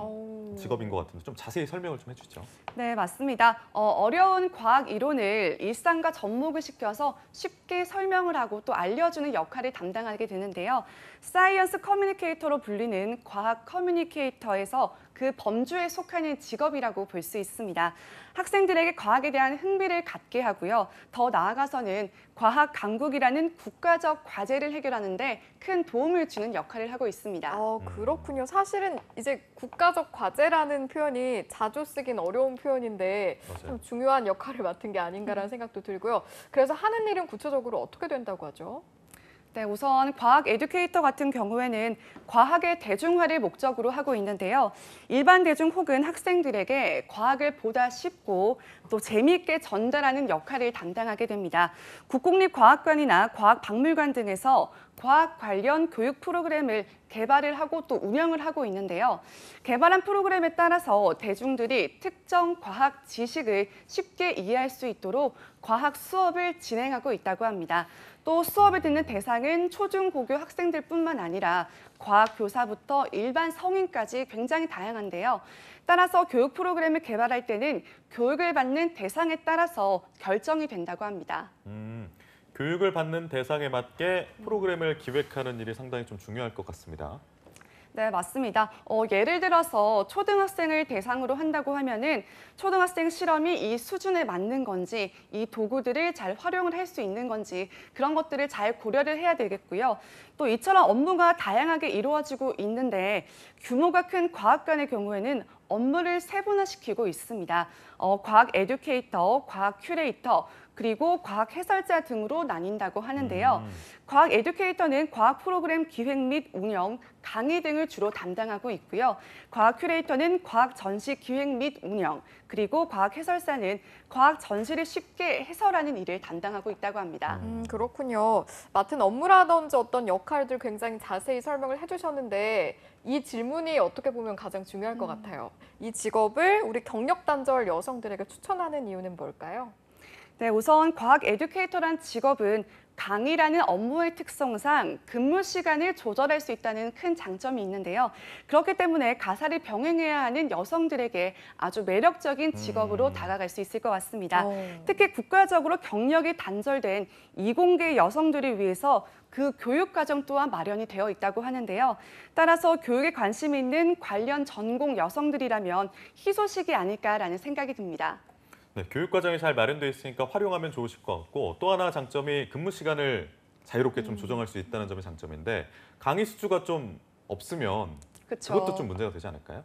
Speaker 2: 직업인 것 같은데 좀 자세히 설명을 좀 해주죠.
Speaker 18: 네, 맞습니다. 어려운 과학 이론을 일상과 접목을 시켜서 쉽게 설명을 하고 또 알려주는 역할을 담당하게 되는데요. 사이언스 커뮤니케이터로 불리는 과학 커뮤니케이터에서 그 범주에 속하는 직업이라고 볼 수 있습니다. 학생들에게 과학에 대한 흥미를 갖게 하고요. 더 나아가서는 과학 강국이라는 국가적 과제를 해결하는 데 큰 도움을 주는 역할을 하고 있습니다.
Speaker 1: 그렇군요. 사실은 이제 국가적 과제라는 표현이 자주 쓰긴 어려운 표현인데 좀 중요한 역할을 맡은 게 아닌가라는 생각도 들고요. 그래서 하는 일은 구체적으로 어떻게 된다고 하죠?
Speaker 18: 네, 우선 과학 에듀케이터 같은 경우에는 과학의 대중화를 목적으로 하고 있는데요. 일반 대중 혹은 학생들에게 과학을 보다 쉽고 또 재미있게 전달하는 역할을 담당하게 됩니다. 국공립과학관이나 과학박물관 등에서 과학 관련 교육 프로그램을 개발을 하고 또 운영을 하고 있는데요. 개발한 프로그램에 따라서 대중들이 특정 과학 지식을 쉽게 이해할 수 있도록 과학 수업을 진행하고 있다고 합니다. 또 수업을 듣는 대상은 초중고교 학생들뿐만 아니라 과학 교사부터 일반 성인까지 굉장히 다양한데요. 따라서 교육 프로그램을 개발할 때는 교육을 받는 대상에 따라서 결정이 된다고 합니다.
Speaker 2: 교육을 받는 대상에 맞게 프로그램을 기획하는 일이 상당히 좀 중요할 것 같습니다.
Speaker 18: 네, 맞습니다. 예를 들어서 초등학생을 대상으로 한다고 하면은 초등학생 실험이 이 수준에 맞는 건지, 이 도구들을 잘 활용을 할 수 있는 건지 그런 것들을 잘 고려를 해야 되겠고요. 또 이처럼 업무가 다양하게 이루어지고 있는데 규모가 큰 과학관의 경우에는 업무를 세분화시키고 있습니다. 과학 에듀케이터, 과학 큐레이터, 그리고 과학 해설자 등으로 나뉜다고 하는데요. 과학 에듀케이터는 과학 프로그램 기획 및 운영, 강의 등을 주로 담당하고 있고요. 과학 큐레이터는 과학 전시 기획 및 운영, 그리고 과학 해설사는 과학 전시를 쉽게 해설하는 일을 담당하고 있다고 합니다.
Speaker 1: 그렇군요. 맡은 업무라든지 어떤 역할들 굉장히 자세히 설명을 해주셨는데 이 질문이 어떻게 보면 가장 중요할 것 같아요. 이 직업을 우리 경력 단절 여성들에게 추천하는 이유는 뭘까요?
Speaker 18: 네, 우선 과학 에듀케이터란 직업은 강의라는 업무의 특성상 근무 시간을 조절할 수 있다는 큰 장점이 있는데요. 그렇기 때문에 가사를 병행해야 하는 여성들에게 아주 매력적인 직업으로 다가갈 수 있을 것 같습니다. 특히 국가적으로 경력이 단절된 이공계 여성들을 위해서 그 교육 과정 또한 마련이 되어 있다고 하는데요. 따라서 교육에 관심이 있는 관련 전공 여성들이라면 희소식이 아닐까라는 생각이 듭니다.
Speaker 2: 네, 교육 과정이 잘 마련되어 있으니까 활용하면 좋으실 것 같고 또 하나 장점이 근무 시간을 자유롭게 좀 조정할 수 있다는 점이 장점인데 강의 수주가 좀 없으면 그것도 좀 문제가 되지 않을까요?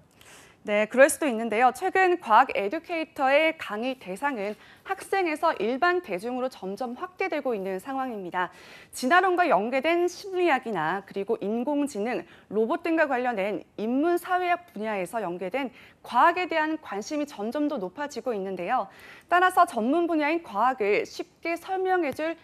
Speaker 18: 네, 그럴 수도 있는데요. 최근 과학 에듀케이터의 강의 대상은 학생에서 일반 대중으로 점점 확대되고 있는 상황입니다. 진화론과 연계된 심리학이나 그리고 인공지능, 로봇 등과 관련된 인문사회학 분야에서 연계된 과학에 대한 관심이 점점 더 높아지고 있는데요. 따라서 전문 분야인 과학을 쉽게 설명해줄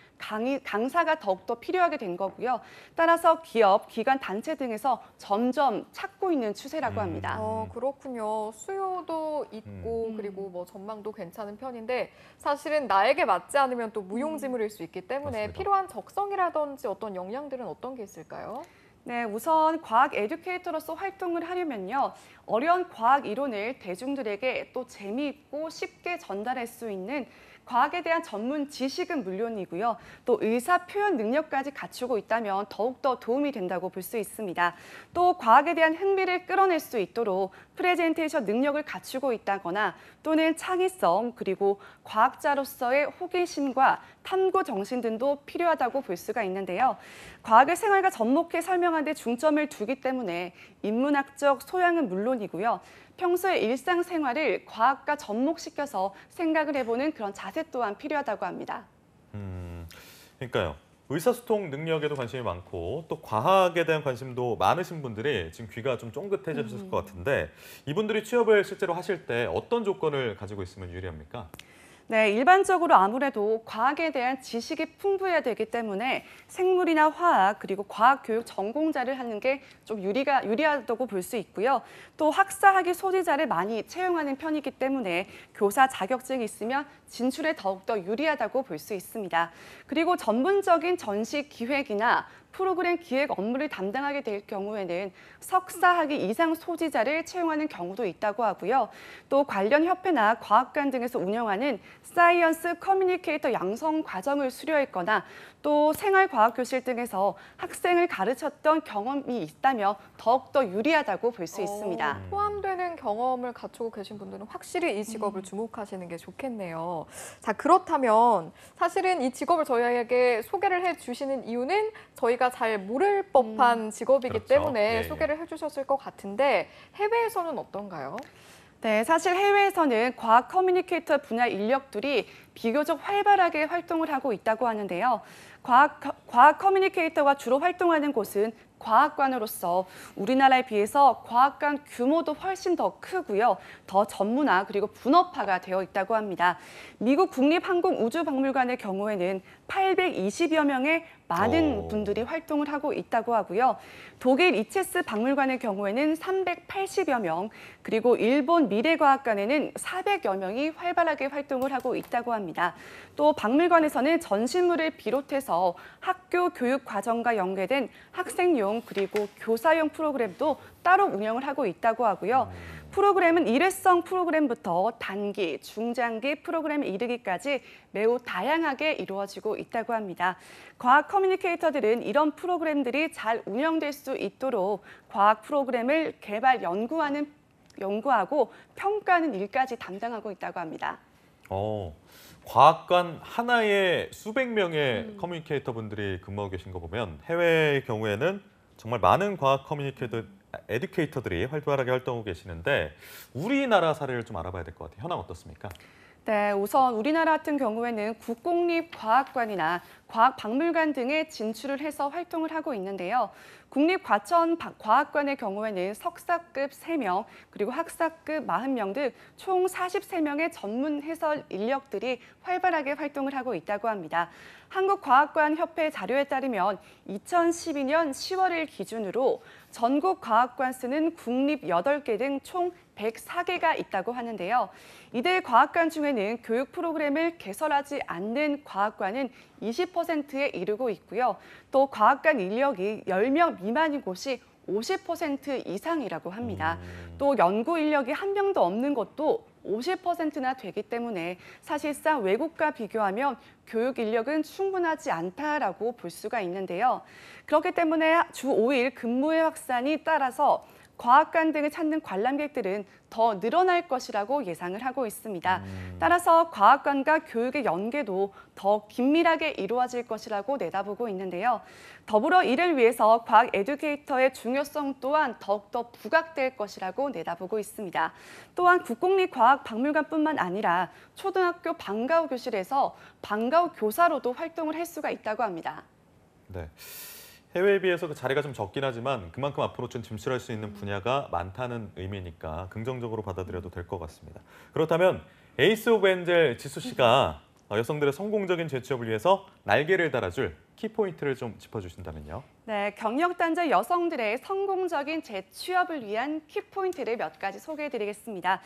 Speaker 18: 강사가 더욱더 필요하게 된 거고요. 따라서 기업, 기관, 단체 등에서 점점 찾고 있는 추세라고 합니다.
Speaker 1: 그렇군요. 수요도 있고 그리고 뭐 전망도 괜찮은 편인데 사실은 나에게 맞지 않으면 또 무용지물일 수 있기 때문에
Speaker 2: 맞습니다.
Speaker 1: 필요한 적성이라든지 어떤 역량들은 어떤 게 있을까요?
Speaker 18: 네, 우선 과학 에듀케이터로서 활동을 하려면요. 어려운 과학 이론을 대중들에게 또 재미있고 쉽게 전달할 수 있는 과학에 대한 전문 지식은 물론이고요. 또 의사 표현 능력까지 갖추고 있다면 더욱더 도움이 된다고 볼 수 있습니다. 또 과학에 대한 흥미를 끌어낼 수 있도록 프레젠테이션 능력을 갖추고 있다거나 또는 창의성 그리고 과학자로서의 호기심과 탐구 정신 등도 필요하다고 볼 수가 있는데요. 과학을 생활과 접목해 설명하는 데 중점을 두기 때문에 인문학적 소양은 물론이고요. 평소의 일상생활을 과학과 접목시켜서 생각을 해보는 그런 자세 또한 필요하다고 합니다.
Speaker 2: 그러니까요. 의사소통 능력에도 관심이 많고 또 과학에 대한 관심도 많으신 분들이 지금 귀가 좀 쫑긋해지셨을 것 같은데 이분들이 취업을 실제로 하실 때 어떤 조건을 가지고 있으면 유리합니까?
Speaker 18: 네, 일반적으로 아무래도 과학에 대한 지식이 풍부해야 되기 때문에 생물이나 화학 그리고 과학교육 전공자를 하는 게 좀 유리하다고 볼 수 있고요. 또 학사학위 소지자를 많이 채용하는 편이기 때문에 교사 자격증이 있으면 진출에 더욱더 유리하다고 볼 수 있습니다. 그리고 전문적인 전시 기획이나 프로그램 기획 업무를 담당하게 될 경우에는 석사학위 이상 소지자를 채용하는 경우도 있다고 하고요. 또 관련 협회나 과학관 등에서 운영하는 사이언스 커뮤니케이터 양성 과정을 수료했거나 또 생활과학교실 등에서 학생을 가르쳤던 경험이 있다면 더욱더 유리하다고 볼 수 있습니다.
Speaker 1: 포함되는 경험을 갖추고 계신 분들은 확실히 이 직업을 주목하시는 게 좋겠네요. 자, 그렇다면 사실은 이 직업을 저희에게 소개를 해주시는 이유는 저희가 잘 모를 법한 직업이기
Speaker 2: 그렇죠.
Speaker 1: 때문에
Speaker 2: 예,
Speaker 1: 소개를 해주셨을 것 같은데 해외에서는 어떤가요?
Speaker 18: 네, 사실 해외에서는 과학 커뮤니케이터 분야 인력들이 비교적 활발하게 활동을 하고 있다고 하는데요. 과학 커뮤니케이터가 주로 활동하는 곳은 과학관으로서 우리나라에 비해서 과학관 규모도 훨씬 더 크고요. 더 전문화 그리고 분업화가 되어 있다고 합니다. 미국 국립항공우주박물관의 경우에는 820여 명의 많은 분들이 활동을 하고 있다고 하고요. 독일 이체스 박물관의 경우에는 380여 명, 그리고 일본 미래과학관에는 400여 명이 활발하게 활동을 하고 있다고 합니다. 또 박물관에서는 전시물을 비롯해서 학교 교육 과정과 연계된 학생용 그리고 교사용 프로그램도 따로 운영을 하고 있다고 하고요. 프로그램은 일회성 프로그램부터 단기, 중장기 프로그램에 이르기까지 매우 다양하게 이루어지고 있다고 합니다. 과학 커뮤니케이터들은 이런 프로그램들이 잘 운영될 수 있도록 과학 프로그램을 개발, 연구하고 평가하는 일까지 담당하고 있다고 합니다.
Speaker 2: 과학관 하나에 수백 명의 커뮤니케이터 분들이 근무하고 계신 거 보면 해외의 경우에는 정말 많은 과학 에듀케이터들이 활발하게 활동하고 계시는데 우리나라 사례를 좀 알아봐야 될 것 같아요. 현황 어떻습니까?
Speaker 18: 네, 우선 우리나라 같은 경우에는 국공립과학관이나 과학박물관 등에 진출을 해서 활동을 하고 있는데요. 국립과천과학관의 경우에는 석사급 3명, 그리고 학사급 40명 등 총 43명의 전문 해설 인력들이 활발하게 활동을 하고 있다고 합니다. 한국과학관협회 자료에 따르면 2012년 10월을 기준으로 전국 과학관 수는 국립 8개 등 총 104개가 있다고 하는데요. 이들 과학관 중에는 교육 프로그램을 개설하지 않는 과학관은 20%에 이르고 있고요. 또 과학관 인력이 10명 미만인 곳이 50% 이상이라고 합니다. 또 연구 인력이 한 명도 없는 것도 50%나 되기 때문에 사실상 외국과 비교하면 교육 인력은 충분하지 않다라고 볼 수가 있는데요. 그렇기 때문에 주 5일 근무의 확산이 따라서 과학관 등을 찾는 관람객들은 더 늘어날 것이라고 예상을 하고 있습니다. 따라서 과학관과 교육의 연계도 더 긴밀하게 이루어질 것이라고 내다보고 있는데요. 더불어 이를 위해서 과학 에듀케이터의 중요성 또한 더욱더 부각될 것이라고 내다보고 있습니다. 또한 국공립과학박물관뿐만 아니라 초등학교 방과후 교실에서 방과후 교사로도 활동을 할 수가 있다고 합니다.
Speaker 2: 네. 해외에 비해서 그 자리가 좀 적긴 하지만 그만큼 앞으로 좀 진출할 수 있는 분야가 많다는 의미니까 긍정적으로 받아들여도 될 것 같습니다. 그렇다면 에이스 오브 엔젤 지수 씨가 여성들의 성공적인 재취업을 위해서 날개를 달아줄 키포인트를 좀 짚어주신다면요.
Speaker 18: 네, 경력단절 여성들의 성공적인 재취업을 위한 키포인트를 몇 가지 소개해드리겠습니다.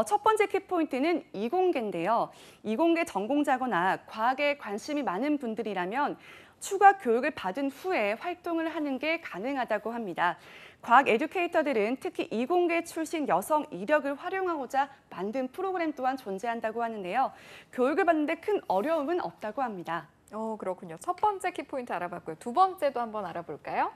Speaker 18: 첫 번째 키포인트는 이공계인데요. 이공계 전공자거나 과학에 관심이 많은 분들이라면 추가 교육을 받은 후에 활동을 하는 게 가능하다고 합니다. 과학 에듀케이터들은 특히 이공계 출신 여성 이력을 활용하고자 만든 프로그램 또한 존재한다고 하는데요. 교육을 받는데 큰 어려움은 없다고 합니다.
Speaker 1: 그렇군요. 첫 번째 키포인트 알아봤고요. 두 번째도 한번 알아볼까요?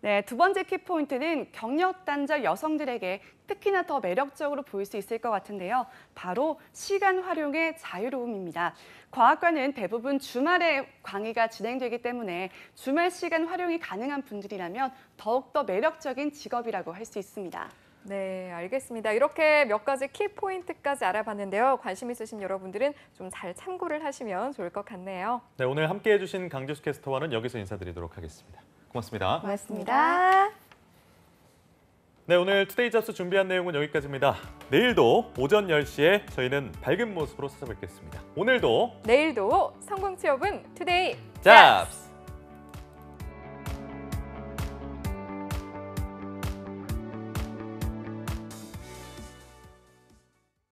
Speaker 18: 네, 두 번째 키포인트는 경력단절 여성들에게 특히나 더 매력적으로 보일 수 있을 것 같은데요. 바로 시간 활용의 자유로움입니다. 과학관은 대부분 주말에 강의가 진행되기 때문에 주말 시간 활용이 가능한 분들이라면 더욱더 매력적인 직업이라고 할 수 있습니다.
Speaker 1: 네, 알겠습니다. 이렇게 몇 가지 키포인트까지 알아봤는데요. 관심 있으신 여러분들은 좀 잘 참고를 하시면 좋을 것 같네요.
Speaker 2: 네, 오늘 함께해 주신 강지수 캐스터와는 여기서 인사드리도록 하겠습니다. 고맙습니다.
Speaker 1: 고맙습니다.
Speaker 2: 네, 오늘 투데이 잡스 준비한 내용은 여기까지입니다. 내일도 오전 10시에 저희는 밝은 모습으로 찾아뵙겠습니다. 오늘도
Speaker 1: 내일도 성공 취업은 투데이
Speaker 2: 잡스!